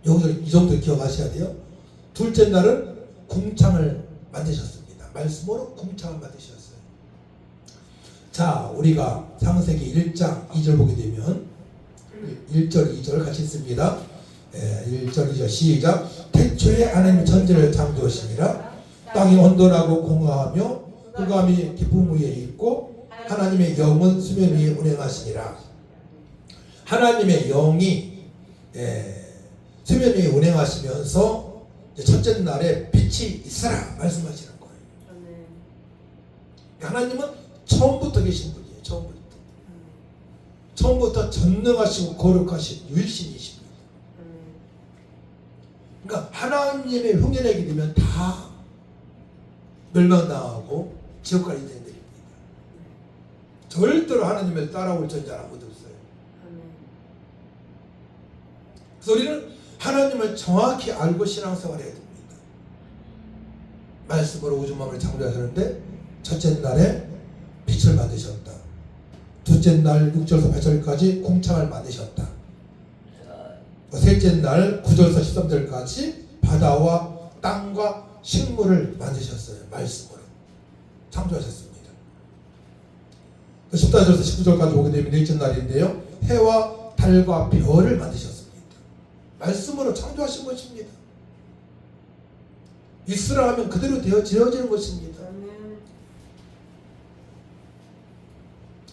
여기서 이 정도 기억하셔야 돼요. 둘째 날은 궁창을 만드셨습니다. 말씀으로 궁창을 만드셨어요. 자, 우리가 창세기 1장 2절 보게 되면 1절 2절 같이 읽습니다. 1절 2절 시작. 태초에 하나님이 천지를 창조하시니라. 땅이 온돈하고 공허하며 흑암이 깊은 위에 있고 하나님의 영은 수면 위에 운행하시니라. 하나님의 영이 수면 위에 운행하시면서 첫째 날에 빛이 있으라 말씀하시는 거예요. 하나님은 처음부터 계신 분이에요. 처음부터. 처음부터 전능하시고 거룩하신 유일신이십니다. 그러니까 하나님의 흉내내게 되면 다 멸망당하고 지옥 갈 인생들입니다. 절대로 하나님을 따라올 존재는 아무도 없어요. 그래서 우리는 하나님을 정확히 알고 신앙생활해야 됩니다. 말씀으로 우주만을 창조하셨는데 첫째 날에 빛을 만드셨다. 둘째 날 6절에서 8절까지 궁창을 만드셨다. 셋째 날 9절에서 13절까지 바다와 땅과 식물을 만드셨어요. 말씀으로 창조하셨습니다. 14절에서 19절까지 오게 되면 넷째 날인데요, 해와 달과 별을 만드셨습니다. 말씀으로 창조하신 것입니다. 있으라 하면 그대로 되어지는 것입니다.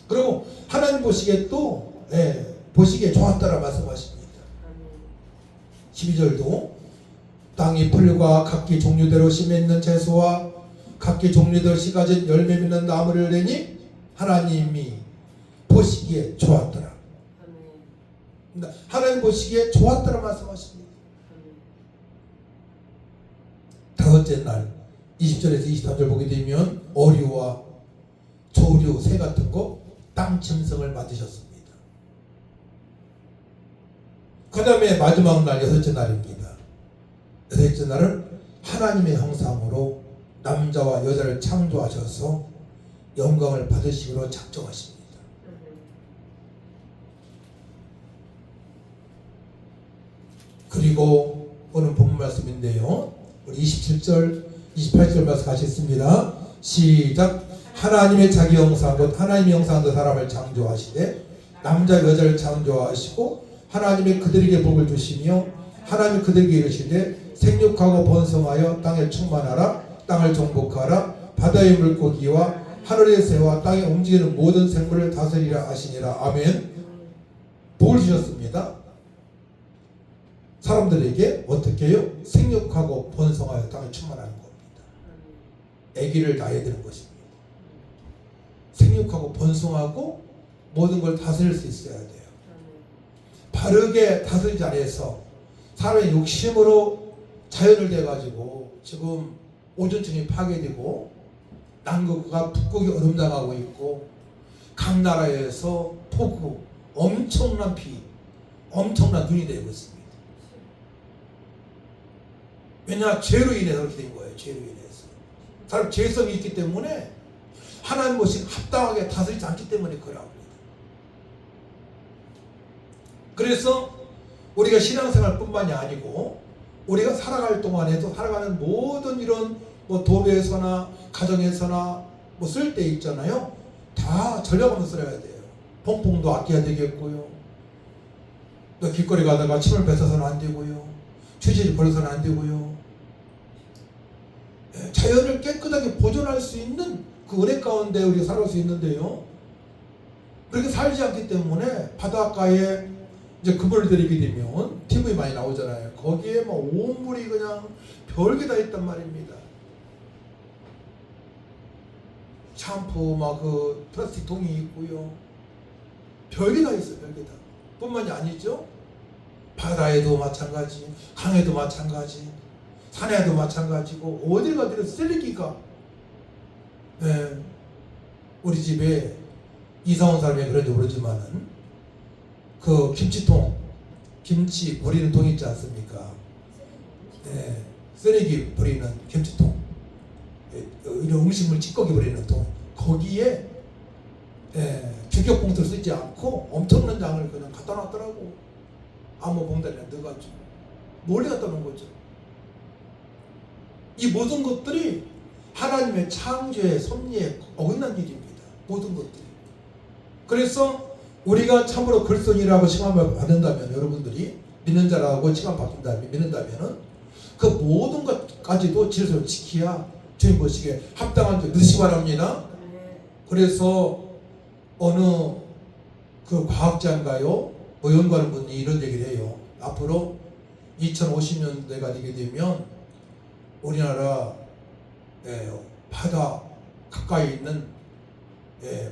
그리고 하나님 보시기에 또 보시기에 좋았다라 말씀하십니다. 12절도 땅이 풀과 각기 종류대로 심에 있는 채소와 각기 종류대로 씨 가진 열매 맺는 나무를 내니 하나님이 보시기에 좋았더라. 하나님 보시기에 좋았더라 말씀하십니다. 다섯째 날 20절에서 23절 보게 되면 어류와 조류, 새 같은 거, 땅 짐승을 만드셨습니다. 그 다음에 마지막 날 여섯째 날입니다. 여섯째 날은 하나님의 형상으로 남자와 여자를 창조하셔서 영광을 받으시기로 작정하십니다. 그리고 오늘 본문 말씀인데요, 우리 27절, 28절 말씀 같이 읽습니다. 시작. 하나님의 자기 형상 곧 하나님의 형상으로 사람을 창조하시되 남자 여자를 창조하시고 하나님의 그들에게 복을 주시며 하나님이 그들에게 이르시되 생육하고 번성하여 땅에 충만하라. 땅을 정복하라. 바다의 물고기와 하늘의 새와 땅에 움직이는 모든 생물을 다스리라 하시니라. 아멘. 복을 주셨습니다. 사람들에게 어떻게 해요? 생육하고 번성하여 땅에 충만하는 겁니다. 아기를 낳아야 되는 것입니다. 생육하고 번성하고 모든 걸 다스릴 수 있어야 돼요. 바르게 다스리지 않아서 사람의 욕심으로 자연을 대가지고 지금 오존층이 파괴되고 남극과 북극이 얼음당하고 있고 각 나라에서 폭우, 엄청난 비, 엄청난 눈이 되고 있습니다. 왜냐? 죄로 인해서 그렇게 된 거예요. 죄로 인해서. 사람 죄성이 있기 때문에 하나님 모신 합당하게 다스리지 않기 때문에 그러합니다. 그래서 우리가 신앙생활 뿐만이 아니고 우리가 살아갈 동안에도 살아가는 모든 이런 도배에서나 가정에서나 쓸 때 있잖아요. 다 전략하면서 써야 돼요. 퐁퐁도 아껴야 되겠고요. 또 길거리 가다가 침을 뱉어서는 안 되고요. 취지를 버려서는 안 되고요. 자연을 깨끗하게 보존할 수 있는 그 은혜 가운데 우리가 살아갈 수 있는데요. 그렇게 살지 않기 때문에 바닷가에 이제 그물을 들이게 되면 TV 많이 나오잖아요. 거기에 막 온물이 그냥 별게 다 있단 말입니다. 샴푸 막 그 플라스틱 통이 있고요. 별게 다 있어요. 별게 다. 뿐만이 아니죠. 바다에도 마찬가지, 강에도 마찬가지, 산에도 마찬가지고 어딜 가더라도 쓰레기가. 우리 집에 이사 온 사람이 그런지 모르지만은 그 김치통, 김치 버리는 통 있지 않습니까? 쓰레기 버리는 김치통, 이런 음식물 찌꺼기 버리는 통, 거기에 규격봉투를 쓰지 않고 엄청난 양을 그냥 갖다 놨더라고. 아무 봉다리에 넣어가지고 몰래 갖다 놓은 거죠. 이 모든 것들이 하나님의 창조의 섭리에 어긋난 일입니다. 모든 것들이. 그래서 우리가 참으로 그리스도인이라고 칭함을 받는다면, 여러분들이 믿는 자라고 칭함받는다면, 믿는다면 그 모든 것까지도 질서를 지켜야 주님 보시기에 합당한 줄 믿으시기 바랍니다. 그래서 어느 그 과학자인가요? 연구하는 분이 이런 얘기를 해요. 앞으로 2050년대가 되게 되면 우리나라 바다 가까이 있는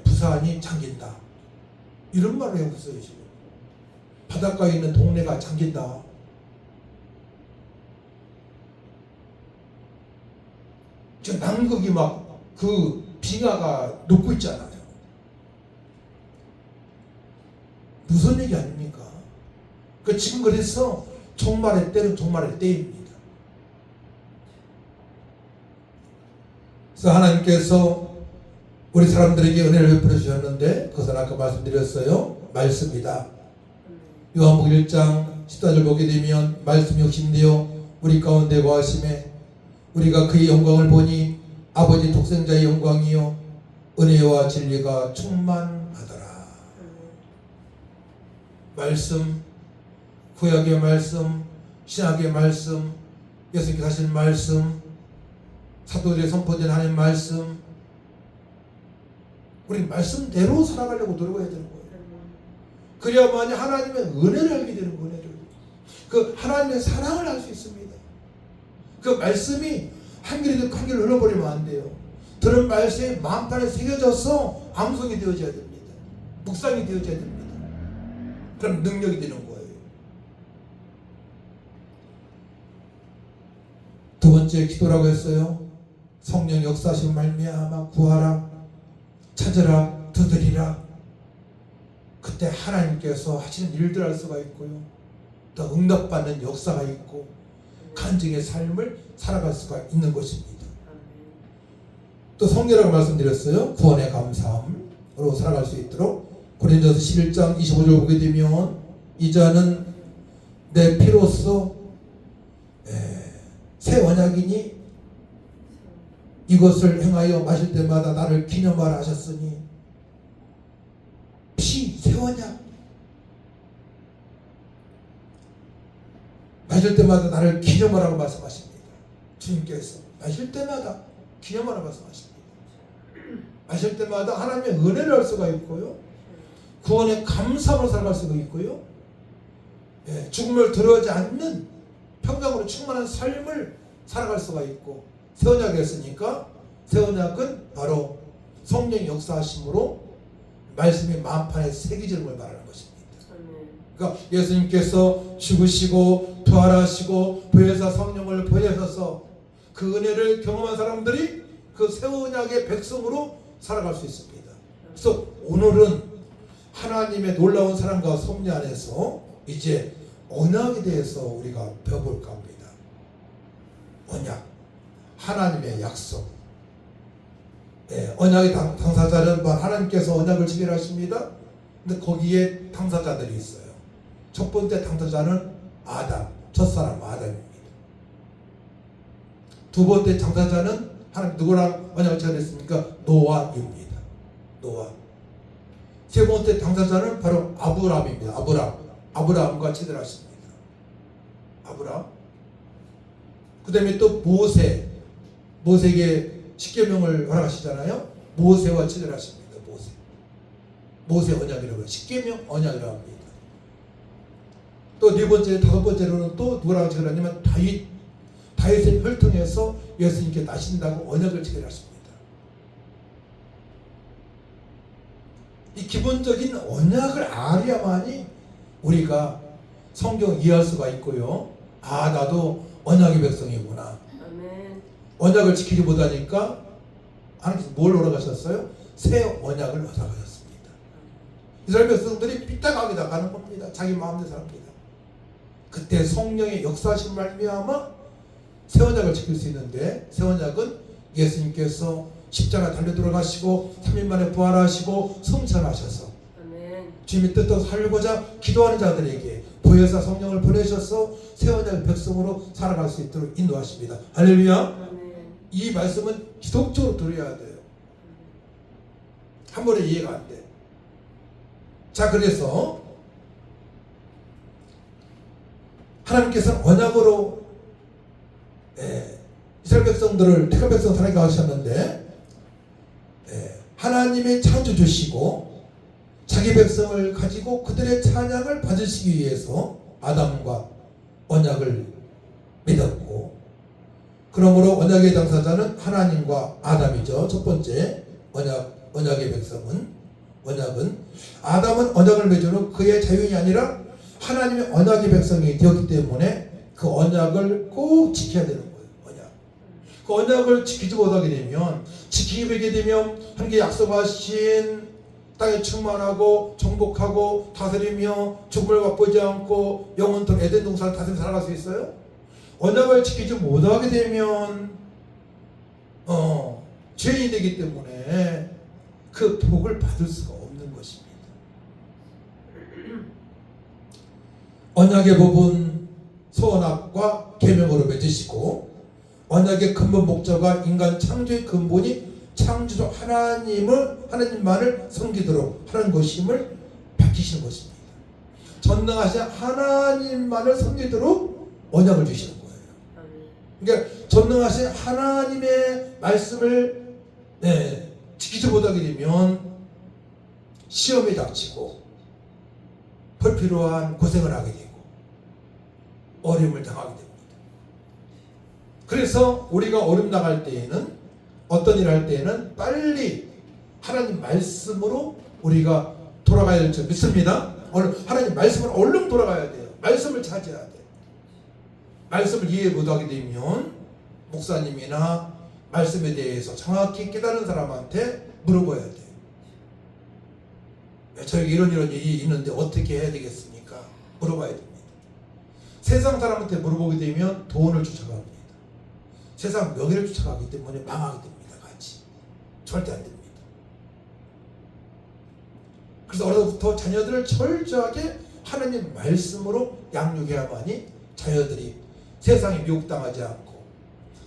부산이 잠긴다. 이런 말을 해봤어요. 지금 바닷가에 있는 동네가 잠긴다. 저 남극이 막 그 빙하가 녹고 있잖아요. 무슨 얘기 아닙니까? 그 지금 그래서 종말의 때는 종말의 때입니다. 그래서 하나님께서 우리 사람들에게 은혜를 베풀어 주셨는데 그것은 아까 말씀드렸어요. 말씀이다. 요한복음 1장 14절 보게 되면 말씀이 욕심되어 우리 가운데 거하심에 우리가 그의 영광을 보니 아버지 독생자의 영광이요 은혜와 진리가 충만하더라. 말씀, 구약의 말씀, 신약의 말씀, 예수님께서 하신 말씀, 사도들의 선포된 하나님 말씀, 우리 말씀대로 살아가려고 노력해야 되는 거예요. 그래야만이 하나님의 은혜를 알게 되는 거예요. 은혜를. 그 하나님의 사랑을 알 수 있습니다. 그 말씀이 한 길이든 한 길을 흘러버리면 안 돼요. 들은 말씀이 마음판에 새겨져서 암송이 되어져야 됩니다. 묵상이 되어져야 됩니다. 그럼 능력이 되는 거예요. 두 번째 기도라고 했어요. 성령 역사하시고 말미암아 구하라, 찾으라, 두드리라. 그때 하나님께서 하시는 일들 할 수가 있고요. 또 응답받는 역사가 있고 간증의 삶을 살아갈 수가 있는 것입니다. 또 성례라고 말씀드렸어요. 구원의 감사함으로 살아갈 수 있도록 고린도서 11장 25절 보게 되면 이자는 내 피로써 새 언약이니 이것을 행하여 마실 때마다 나를 기념하라 하셨으니 피, 새 언약 마실 때마다 나를 기념하라고 말씀하십니다. 주님께서 마실 때마다 기념하라고 말씀하십니다. 마실 때마다 하나님의 은혜를 할 수가 있고요. 구원의 감사함을 살아갈 수가 있고요. 죽음을 두려워하지 않는 평강으로 충만한 삶을 살아갈 수가 있고 새 언약이 했으니까 새 언약은 바로 성령의 역사하심으로 말씀이 마음판에 새겨지는 걸 말하는 것입니다. 그러니까 예수님께서 죽으시고 부활하시고 보혜사 성령을 보내셔서 그 은혜를 경험한 사람들이 그 새 언약의 백성으로 살아갈 수 있습니다. 그래서 오늘은 하나님의 놀라운 사랑과 섭리 안에서 이제 언약에 대해서 우리가 배워볼까 합니다. 언약, 하나님의 약속. 언약의 당사자는 하나님께서 언약을 체결하십니다. 근데 거기에 당사자들이 있어요. 첫 번째 당사자는 아담, 첫사람 아담입니다. 두 번째 당사자는 하나님 누구랑 언약을 체결했습니까? 노아입니다. 노아. 세 번째 당사자는 바로 아브라함입니다. 아브라함과 체결하십니다. 아브라함. 그 다음에 또 모세에게 십계명을 허락하시잖아요. 모세와 체결하십니다. 모세 언약이라고 해요. 십계명 언약이라고 합니다. 또 네 번째, 다섯 번째로는 또 누구랑 체결하냐면 다윗의 혈통에서 예수님께 나신다고 언약을 체결하십니다. 이 기본적인 언약을 알아야만이 우리가 성경을 이해할 수가 있고요. 아, 나도 언약의 백성이구나. 아멘. 언약을 지키지 못하니까 하나님께서 뭘 허락하셨어요? 새 언약을 허락하셨습니다. 이스라엘 백성들이 삐딱하게 나가는 겁니다. 자기 마음대로 삽니다. 그때 성령의 역사하신 말미암아 새 언약을 지킬 수 있는데, 새 언약은 예수님께서 십자가 달려 들어가시고 3일 만에 부활하시고 성천하셔서 주님의 뜻대로 살고자 기도하는 자들에게 보혜사 성령을 보내셔서 새 언약의 백성으로 살아갈 수 있도록 인도하십니다. 할렐루야. 이 말씀은 지속적으로 들어야 돼요. 한 번에 이해가 안 돼. 자, 그래서 하나님께서는 언약으로 이스라엘 백성들을 택한 백성 살아가게 하셨는데, 하나님의 창조주시고 자기 백성을 가지고 그들의 찬양을 받으시기 위해서 아담과 언약을 맺었고, 그러므로 언약의 당사자는 하나님과 아담이죠. 첫 번째 언약의 백성은 언약은 아담은 언약을 맺은 그의 자유인이 아니라 하나님의 언약의 백성이 되었기 때문에 그 언약을 꼭 지켜야 되는 거예요. 언약. 그 언약을 지키지 못하게 되면 지키게 되면 하나님께 약속하신 땅에 충만하고 정복하고 다스리며 죽음을 맛보지 않고 영원토록 에덴 동산을 다스리며 살아갈 수 있어요? 언약을 지키지 못하게 되면 죄인이 되기 때문에 그 복을 받을 수가 없는 것입니다. 언약의 법은 선악과 계명으로 맺으시고 언약의 근본 목적과 인간 창조의 근본이 창조주 하나님만을 섬기도록 하는 것임을 밝히시는 것입니다. 전능하신 하나님만을 섬기도록 언약을 주시는 거예요. 그러니까 전능하신 하나님의 말씀을 지키지 못하게 되면 시험이 닥치고 불필요한 고생을 하게 되고 어려움을 당하게 됩니다. 그래서 우리가 어려움 당할 때에는 어떤 일을 할 때에는 빨리 하나님 말씀으로 우리가 돌아가야 될 줄 믿습니다. 하나님 말씀으로 얼른 돌아가야 돼요. 말씀을 찾아야 돼요. 말씀을 이해 못하게 되면 목사님이나 말씀에 대해서 정확히 깨달은 사람한테 물어봐야 돼요. 저에게 이런 일이 있는데 어떻게 해야 되겠습니까? 물어봐야 됩니다. 세상 사람한테 물어보게 되면 돈을 쫓아갑니다. 세상 명예를 쫓아가기 때문에 망하게 됩니다. 같이 절대 안 됩니다. 그래서 어려서부터 자녀들을 철저하게 하나님 말씀으로 양육해야만이 자녀들이 세상에 미혹당하지 않고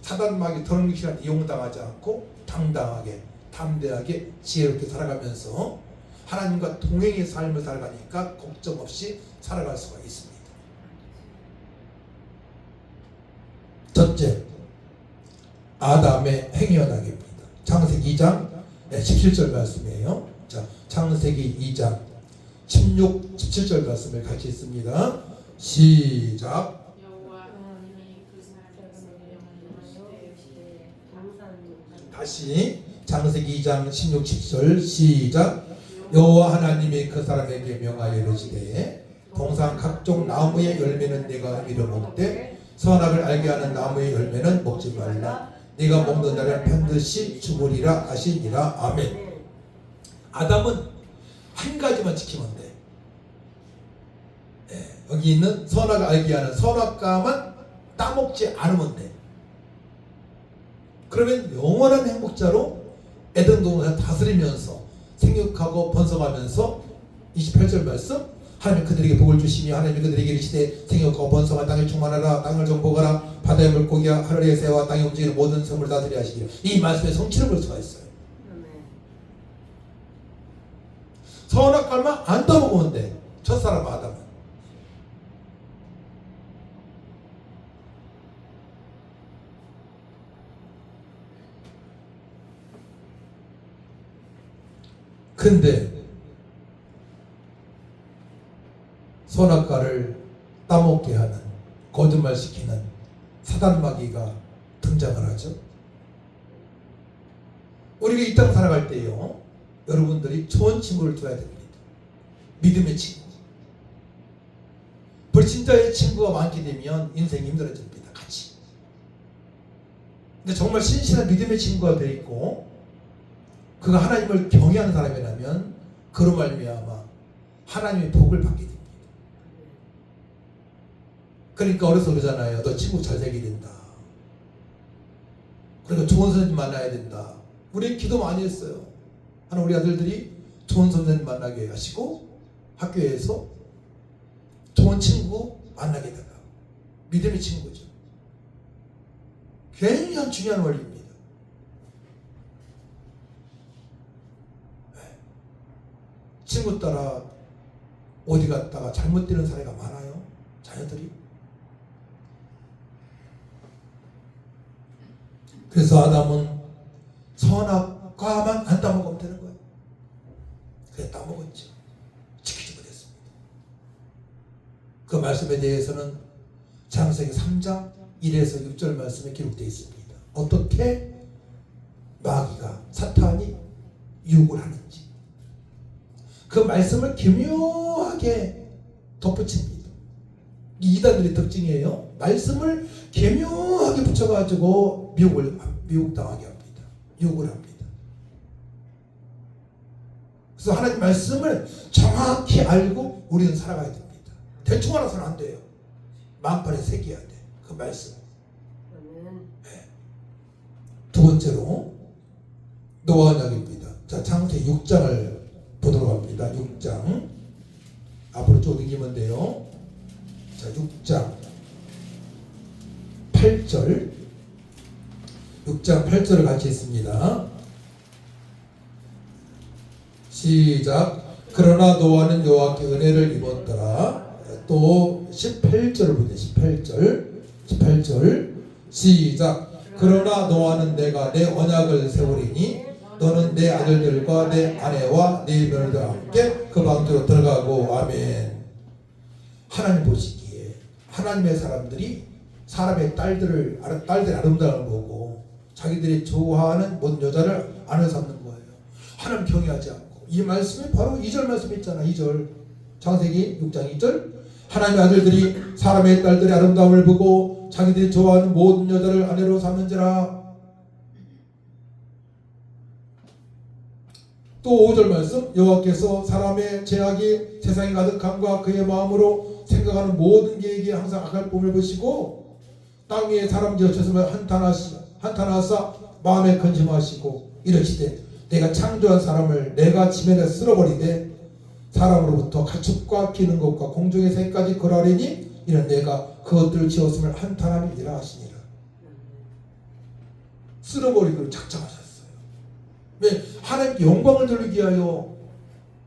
사단마귀 더러운 시간에 이용당하지 않고 당당하게 담대하게 지혜롭게 살아가면서 하나님과 동행의 삶을 살아가니까 걱정 없이 살아갈 수가 있습니다. 첫째, 아담의 행위 언약입니다. 창세기 2장 17절 말씀이에요. 자, 창세기 2장 16, 17절 말씀을 같이 읽습니다. 시작. 다시 창세기 2장 16, 17절 시작. 여호와 하나님이 그 사람에게 명하여 이르시되 동산 각종 나무의 열매는 네가 의미로 먹되 선악을 알게 하는 나무의 열매는 먹지 말라. 네가 먹는 날은 반드시 죽으리라 하시니라. 아멘. 아담은 한 가지만 지키면 돼. 여기 있는 선악을 알게 하는 선악과만 따먹지 않으면 돼. 그러면 영원한 행복자로 에덴 동산을 다스리면서 생육하고 번성하면서 28절 말씀, 하나님 그들에게 복을 주시며 하나님 그들에게 이르시되 생육하고 번성한 땅을 충만하라. 땅을 정복하라. 바다의 물고기와 하늘의 새와 땅에 움직이는 모든 생물을 다스려 하시기를. 이 말씀의 성취를 볼 수가 있어요. 선악과만 안 따먹으면 돼. 첫사람 아담은. 근데 선악과를 따먹게 하는, 거짓말시키는 사단마귀가 등장을 하죠. 우리가 이 땅 살아갈 때요, 여러분들이 좋은 친구를 둬야 됩니다. 믿음의 친구. 불신자의 친구가 많게 되면 인생이 힘들어집니다. 같이. 근데 정말 신실한 믿음의 친구가 되어 있고 그가 하나님을 경외하는 사람이라면 그로 말미암아 하나님의 복을 받게 됩니다. 그러니까 어려서 그러잖아요. 너 친구 잘 되게 된다. 그러니까 좋은 선생님 만나야 된다. 우리 기도 많이 했어요. 하나 우리 아들들이 좋은 선생님 만나게 하시고 학교에서 좋은 친구 만나게 해달라. 믿음의 친구죠. 굉장히 중요한 원리입니다. 친구 따라 어디 갔다가 잘못되는 사례가 많아요. 자녀들이. 그래서 아담은 선악과만 안 따먹으면 되는 거예요. 그래 따먹었죠. 지키지 못했습니다. 그 말씀에 대해서는 창세기 3장 1에서 6절 말씀에 기록되어 있습니다. 어떻게 마귀가 사탄이 유혹을 하는지 그 말씀을 기묘하게 덧붙입니다. 이 이단들의 특징이에요. 말씀을 기묘하게 붙여가지고 미혹당하게 합니다. 유혹을 합니다. 그래서 하나님 말씀을 정확히 알고 우리는 살아가야 됩니다. 대충 알아서는 안 돼요. 마음판에 새겨야 돼. 그 말씀. 네. 두 번째로 노아 언약입니다. 자, 창세기 6장을 보도록 합니다. 6장 앞으로 쭉 넘기면 돼요. 자, 6장 8절 6장 8절을 같이 읽습니다. 시작. 그러나 노아는 여호와께 은혜를 입었더라. 또 18절을 보세요. 18절 시작. 그러나 노아는 내가 내 언약을 세우리니 너는 내 아들들과 내 아내와 네 며느리들과 함께 그 방주로 들어가고. 아멘. 하나님 보시기에 하나님의 사람들이 사람의 딸들의 아름다움을 보고 자기들이 좋아하는 모든 여자를 아내 삼는 거예요. 하나님 경외하지 않고. 이 말씀이 바로 2절 말씀 있잖아. 2절 창세기 6장 2절. 하나님의 아들들이 사람의 딸들의 아름다움을 보고 자기들이 좋아하는 모든 여자를 아내로 삼는지라. 또 5절 말씀. 여호와께서 사람의 죄악이 세상에 가득함과 그의 마음으로 생각하는 모든 계획이 항상 악할 봄을 보시고 땅 위에 사람 지어쳐서 한탄하사 마음에 근심하시고 이르시되 내가 창조한 사람을 내가 지면에 쓸어버리되 사람으로부터 가축과 기는 것과 공중의 새까지 거라리니 이는 내가 그것들을 지었음을 한탄함이니라 하시니라. 쓸어버리기로 작정하셨어요. 왜? 하나님께 영광을 돌리기 위하여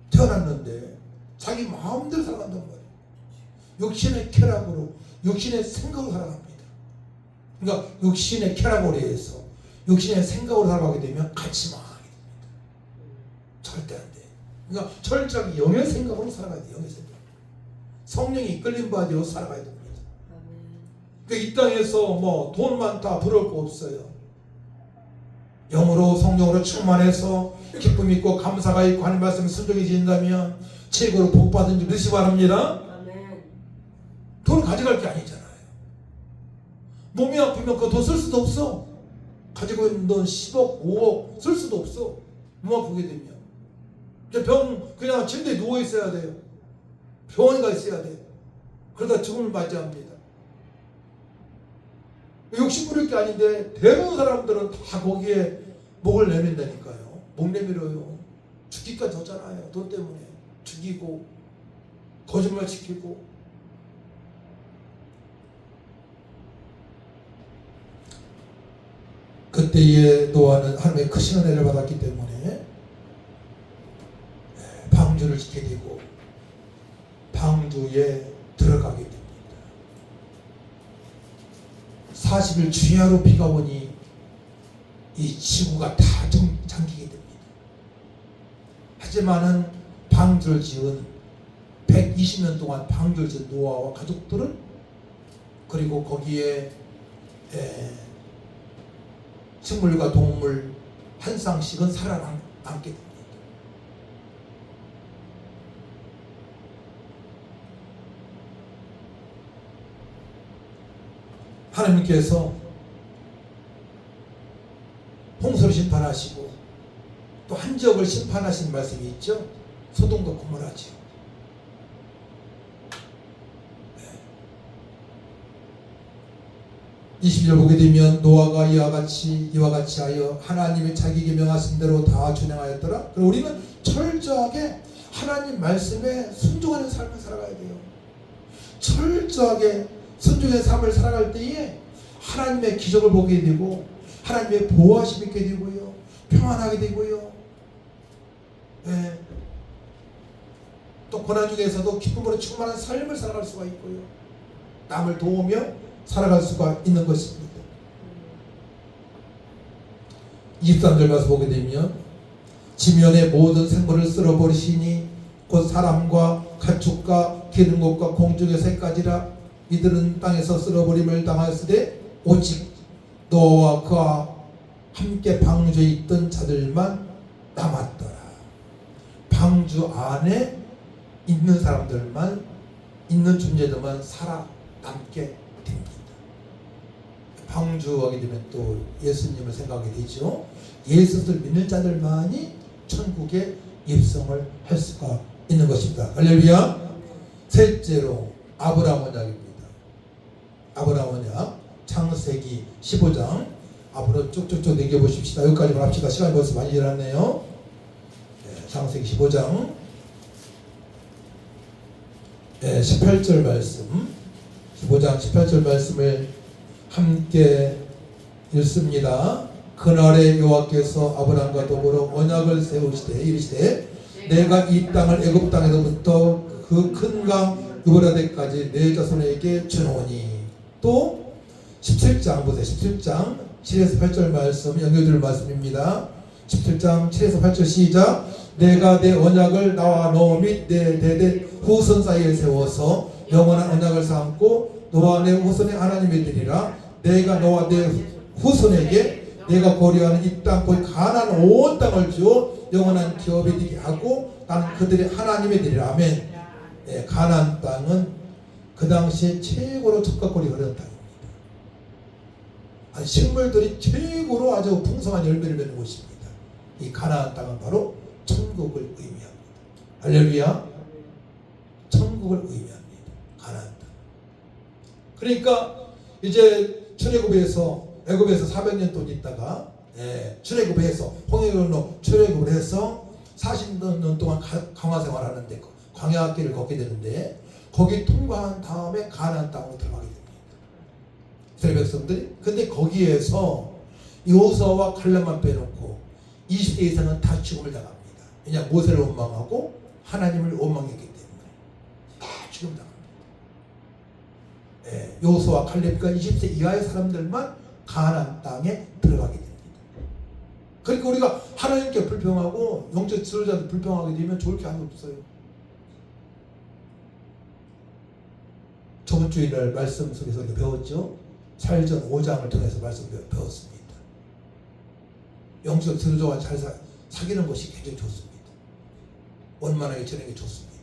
태어났는데 자기 마음대로 살아간단 말이에요. 육신의 쾌락으로 육신의 생각으로 살아갑니다. 그러니까 육신의 쾌락으로 해서 육신의 생각으로 살아가게 되면 같이 망하게 됩니다. 절대 안 돼. 그러니까 철저하게 영의 생각으로 살아가야 돼. 영의 생각. 성령이 이끌림 받아 살아가야 됩니다. 그러니까 이 땅에서 뭐 돈 많다 부러울 거 없어요. 영으로 성령으로 충만해서 기쁨 있고 감사가 있고 하나님 말씀에 순종해진다면 최고로 복 받은 줄 믿으시 바랍니다. 돈을 가져갈 게 아니잖아요. 몸이 아프면 그거 돈 쓸 수도 없어. 가지고 있는 돈 10억 5억 쓸 수도 없어. 몸 아프게 되면 그냥 침대에 누워 있어야 돼요. 병원에 가 있어야 돼요. 그러다 죽음을 맞이합니다. 욕심 부릴 게 아닌데 대부분 사람들은 다 거기에 목을 내민다니까요. 목 내밀어요. 죽기까지 하잖아요. 돈 때문에 죽이고 거짓말 시키고. 그때에 노아는 하나님의 크신 은혜를 받았기 때문에 방주를 지키게 되고 방주에 들어가게 됩니다. 40일 주야로 비가 오니 이 지구가 다 잠기게 됩니다. 하지만은 방주를 지은 120년 동안 방주를 지은 노아와 가족들은 그리고 거기에 식물과 동물 한 쌍씩은 살아남게 됩니다. 하나님께서 홍수를 심판하시고 또 한 지역을 심판하신 말씀이 있죠. 소돔과 고모라지요. 20절 보게 되면 노아가 이와 같이 하여 하나님이 자기에게 명하신 대로 다 준행하였더라. 그리고 우리는 철저하게 하나님 말씀에 순종하는 삶을 살아가야 돼요. 철저하게 순종의 삶을 살아갈 때에 하나님의 기적을 보게 되고 하나님의 보호하심이 있게 되고요. 평안하게 되고요. 네. 또 고난 중에서도 기쁨으로 충만한 삶을 살아갈 수가 있고요. 남을 도우며 살아갈 수가 있는 것입니다. 23절 가서 보게 되면 지면의 모든 생물을 쓸어버리시니 곧 사람과 가축과 기는 것과 공중의 새까지라. 이들은 땅에서 쓸어버림을 당하였으되 오직 노아와 그와 함께 방주에 있던 자들만 남았더라. 방주 안에 있는 사람들만, 있는 존재들만 살아남게 됩니다. 방주하게 되면 또 예수님을 생각하게 되죠. 예수를 믿는 자들만이 천국에 입성을 할 수가 있는 것입니다. 할렐루야. 셋째로 아브라함 언약입니다. 아브라함 언약 창세기 15장 앞으로 쭉쭉쭉 넘겨보십시다. 여기까지만 합시다. 시간이 벌써 많이 지났네요. 창세기 15장 18절 말씀, 15장 18절 말씀을 함께 읽습니다. 그날에 여호와께서 아브라함과 더불어 언약을 세우시되 이르시되 내가 이 땅을 애굽 땅에서부터 그 큰 강 유브라데까지 내 자손에게 주노니. 또 17장 보세요. 17장 7에서 8절 말씀 연결될 말씀입니다. 17장 7에서 8절 시작. 내가 내 언약을 나와 너 및 내 대대 후손 사이에 세워서 영원한 언약을 삼고 너와 내 후손의 하나님이 되리라. 내가 너와 내 후손에게 내가 거류하는 이 땅 곧 가나안 온 땅을 주어 영원한 기업이 되게 하고 나는 그들의 하나님이 되리라. 아멘. 가나안 땅은 그 당시에 최고로 척박골이 흐르는 땅입니다. 식물들이 최고로 아주 풍성한 열매를 맺는 곳입니다. 이 가나안 땅은 바로 천국을 의미합니다. 할렐루야. 천국을 의미합니다. 가나안 땅. 그러니까 이제 출애굽에서 애굽에서 400년 동안 있다가 출애굽해서 홍해를 건너 출애굽을 해서 40년 동안 강화 생활하는데 광야길을 걷게 되는데 거기 통과한 다음에 가나안 땅으로 들어가게 됩니다. 이스라엘 백성들이. 근데 거기에서 여호수아와 칼렙만 빼놓고 20대 이상은 다 죽음을 당합니다. 왜냐 모세를 원망하고 하나님을 원망했기 때문에 다 죽음 당합니다. 여호수아와 칼렙과 20세 이하의 사람들만 가나안 땅에 들어가게 됩니다. 그러니까 우리가 하나님께 불평하고 영적 지도자들 불평하게 되면 좋을 게 하나도 없어요. 저번 주일날 말씀 속에서 배웠죠. 사일전 5장을 통해서 말씀 배웠습니다. 영적 지도자와 잘 사귀는 것이 굉장히 좋습니다. 원만하게 지내는 게 좋습니다.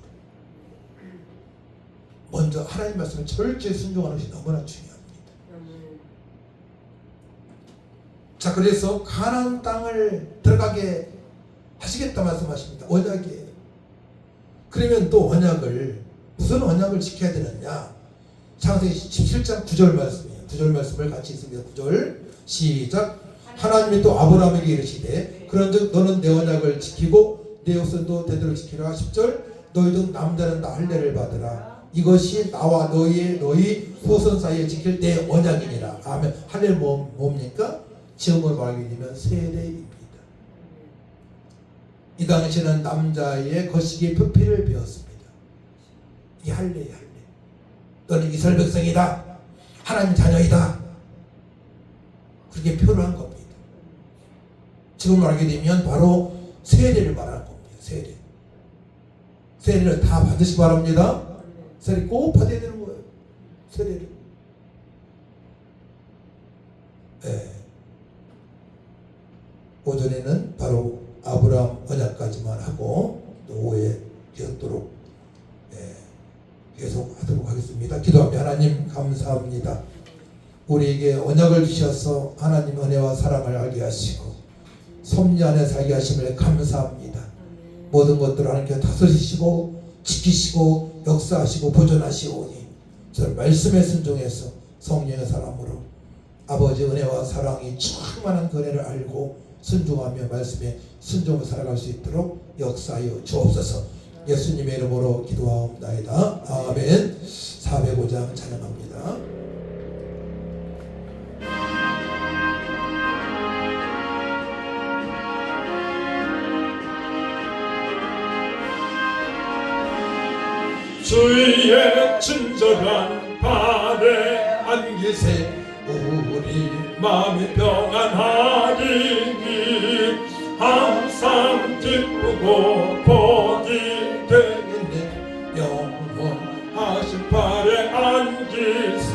먼저 하나님 말씀에 철저히 순종하는 것이 너무나 중요합니다. 자, 그래서 가나안 땅을 들어가게 하시겠다 말씀하십니다. 언약이에요. 그러면 또 언약을 무슨 언약을 지켜야 되느냐? 창세기 17장 9절 말씀이에요. 9절 말씀을 같이 읽습니다. 9절 시작. 하나님이 또 아브라함에게 이르시되 그런즉 너는 내 언약을 지키고 내 후손도 대대로 지키라. 10절 너희 중 남자는 다 할례를 받으라. 이것이 나와 너희 후손 사이에 지킬 내 언약이니라. 아멘. 할례는 뭡니까? 지금으로 말하게 되면 세례입니다. 이 당시에는 남자의 거시기의 표피를 배웠습니다. 이 할례야, 할례. 너는 이스라엘 백성이다. 하나님 자녀이다. 그렇게 표를 한 겁니다. 지금 말하게 되면 바로 세례를 말하는 겁니다. 세례. 세례를 다 받으시기 바랍니다. 세례 꼭 받아야 되는 거예요. 세례를. 오전에는 바로 아브라함 언약까지만 하고 또 오후에 계속도록 계속 하도록 하겠습니다. 기도하며 하나님 감사합니다. 우리에게 언약을 주셔서 하나님 은혜와 사랑을 알게 하시고 섭리 안에 살게 하심을 감사합니다. 모든 것들을 하나님께 다스리시고 지키시고 역사하시고 보존하시오니 저를 말씀에 순종해서 성령의 사람으로 아버지 은혜와 사랑이 충만한 그 은혜를 알고 순종하며 말씀에 순종을 살아갈 수 있도록 역사하여 주옵소서. 예수님의 이름으로 기도하옵나이다. 아멘. 405장 찬양합니다. 주의 친절한 발에 안기세 우리 마음이 평안하리니 항상 기쁘고 복이 되겠네. 영원하신 발에 안기세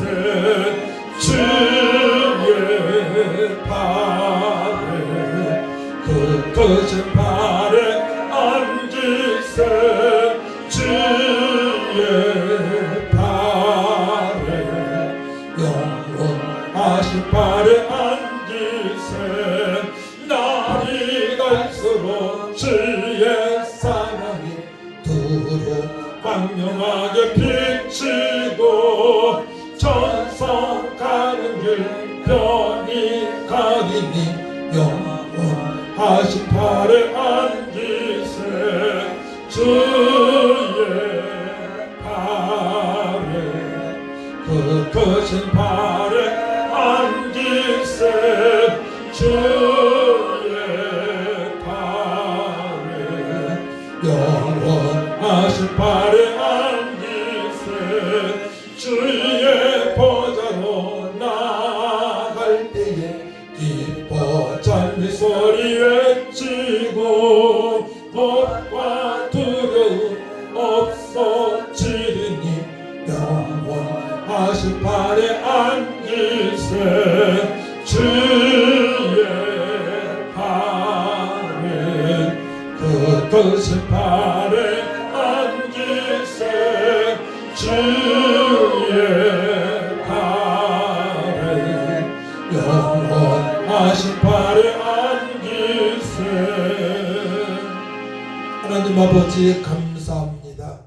주의 발에 그 크신 발에 안기세 광명하게 비치고 전성가는 길 편히 가리니 영원하신 발에 앉으세 주의 발에 그 크신 발에 앉으세 주의 발에 영원하신 발에 앉으세 주의 보좌로 나갈 때에 기뻐 찬미 소리 외치고 겁과 두려움 없어지리니 영원하신 발에 앉으세 주의 발에 그 크신 발에 앉으세 주의 발에 영원하신 발에 앉으세. 하나님 아버지 감사합니다.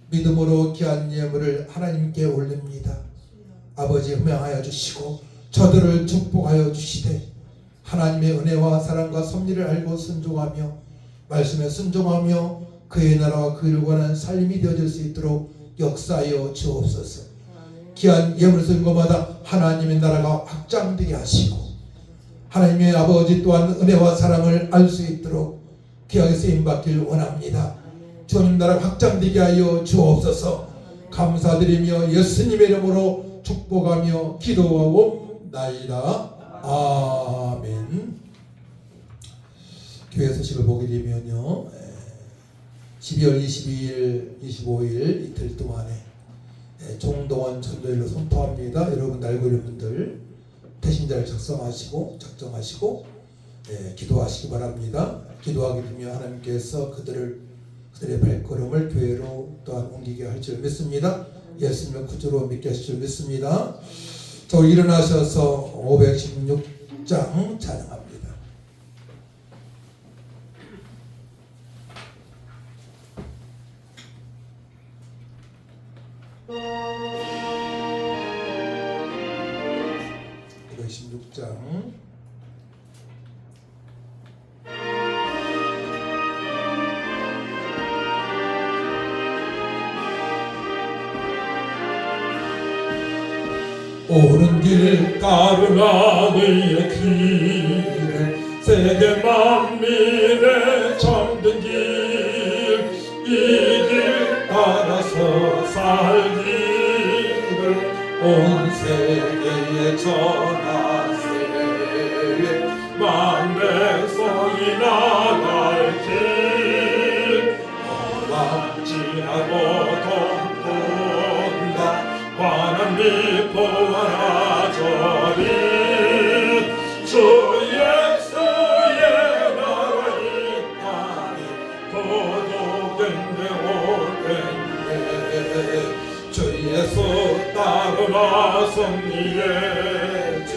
믿음으로 귀한 예물을 하나님께 올립니다. 아버지 흠양하여 주시고 저들을 축복하여 주시되 하나님의 은혜와 사랑과 섭리를 알고 순종하며 말씀에 순종하며 그의 나라와 그 일을 구하는 삶이 되어질 수 있도록 역사하여 주옵소서. 귀한 예물을 쓰는 것마다 하나님의 나라가 확장되게 하시고 하나님의 아버지 또한 은혜와 사랑을 알 수 있도록 귀하게 쓰임받길 원합니다. 주님 나라가 확장되게 하여 주옵소서. 감사드리며 예수님의 이름으로 축복하며 기도하옵나이다. 아멘. 교회 소식을 보게 되면요, 12월 22일, 25일 이틀 동안에 종동원 전도일로 선포합니다. 여러분 알고 있는 분들 태신자를 작정하시고 기도하시기 바랍니다. 기도하게 되면 하나님께서 그들의 발걸음을 교회로 또한 옮기게 할 줄 믿습니다. 예수님을 구주로 믿게 하실 줄 믿습니다. 자, 우리 일어나셔서 516장 찬양합니다. 옳은 길 따르라 너희의 길을 세계 만민의 참된 길 이 길 따라서 살기를 온 세계에 전하세 만백성이 나갈 길 허락지하고 동pon다 환한 미포하라 저리 주 예수의 나라 이 땅에 거듭된데 오겠네 주 예수 따르라 승리의 주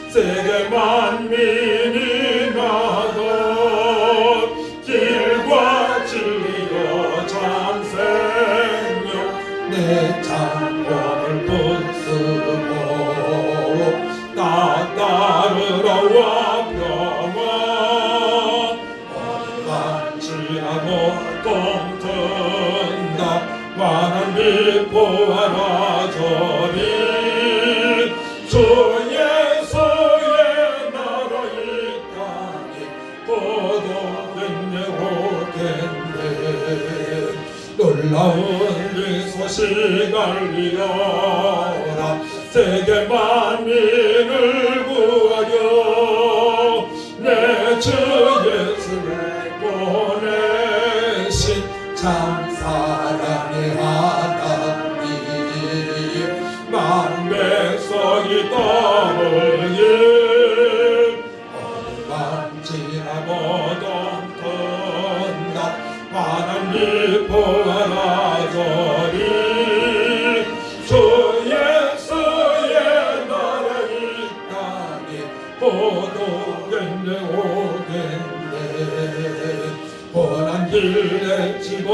세계 만민이 나도 길과 진리로 참생명 내 장법을 붙쓰고 나 따르라 와 평화 원망치하고 동튼다 환한 미포하라 저리 주 예수의 나라 이 땅에 거듭됐네 오겠네 놀라운 이 소식 알리어라 세계 만민을 구하여 내 주 예수를 보내신 참 사랑의 하나님 만백성이 떠올릴 만지하고 동턴다 환한 미포하라 저리 주 예수의 나라 이 땅에 거듭됐네 오겠네 뻔한 길에 치고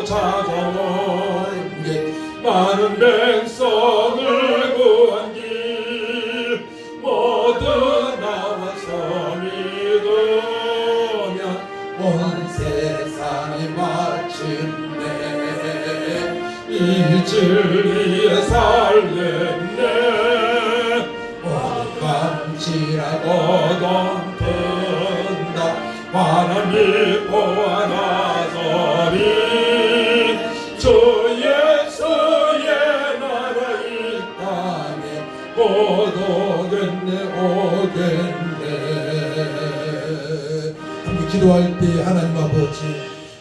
찾아온 많은 백성을 구한 길 모두 나와서 믿으면 온 세상이 마침내 이 진리에 살겠네. 감지라고 든다 하나님 보아나서리 주 예수의 나라 이 땅에 곧 오겠네 오겠네. 함께 기도할 때 하나님 아버지,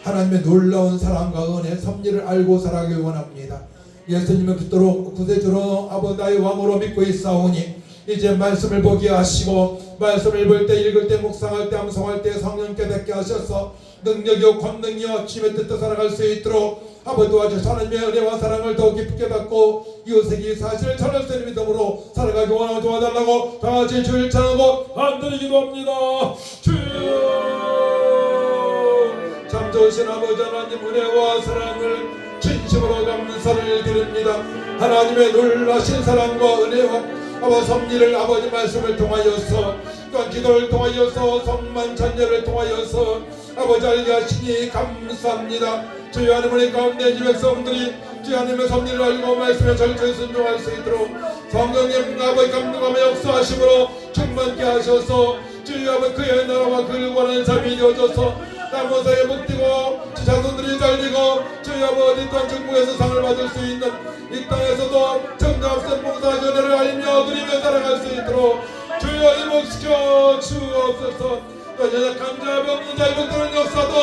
하나님의 놀라운 사랑과 은혜, 섭리를 알고 살아가기 원합니다. 예수님을 붙들어 구세주로 아버지 나의 왕으로 믿고 있사오니 이제 말씀을 보게 하시고 말씀을 볼 때, 읽을 때, 묵상할 때, 암송할 때 성령 깨닫게 하셔서 능력이요 권능이요 주님의 뜻대로 살아갈 수 있도록 아버지 도와주셔서 하나님의 은혜와 사랑을 더 깊게 받고 이웃에게 사실을 전할 수 있는 믿음으로 살아가기 원하고 도와달라고 다 같이 주일 찬하고 간절히 기도합니다. 주여, 참 좋으신 아버지 하나님 은혜와 사랑을 진심으로 감사를 드립니다. 하나님의 놀라신 사랑과 은혜와 아버지 섭리를 아버지 말씀을 통하여서 또한 기도를 통하여서 성만 찬녀를 통하여서 아버지 알게 하시니 감사합니다. 주여 하나님의 가운데 이 백성들이 주여 하나님의 섭리를 알고 말씀에 절저히 순종할 수 있도록 성령님 아버지 감동하며 역사하심으로 충만케 하셔서 주여 아버지 그의 나라와 그를 원하는 삶이 되어져서 남원사에 복되고 주 자손들이 잘되고 주여 아버지 또한 중국에서 상을 받을 수 있는 이 땅에서도 정답선 봉사 은혜를 알며 누리며 살아갈 수 있도록 주여 이복시켜 주옵소서. 또 연약한 자 병든 자 이복되는 역사도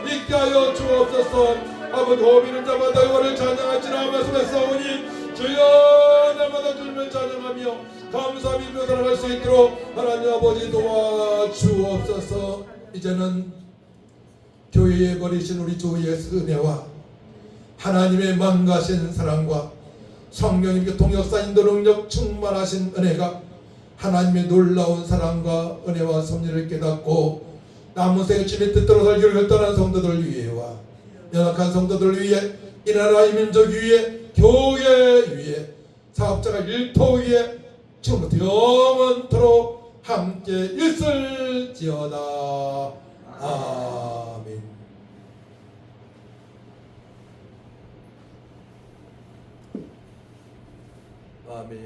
있게 하여 주옵소서. 아버지 호흡이는 자마다 의원을 찬양하지라 말씀했사오니 주여 날마다 주님을 찬양하며 감사하며 살아갈 수 있도록 하나님 아버지 도와주옵소서. 이제는 교회에 버리신 우리 주 예수 은혜와 하나님의 망가신 사랑과 성령님께 통역사 인도 능력 충만하신 은혜가 하나님의 놀라운 사랑과 은혜와 섭리를 깨닫고 남은 생의 주님의 뜻대로 살기를 결단한 성도들 위해와 연약한 성도들 위해 이 나라 이 민족 위해 교회 위해 사업자가 일터 위해 지금부터 영원토록 함께 있을지어다. 아멘. 아멘.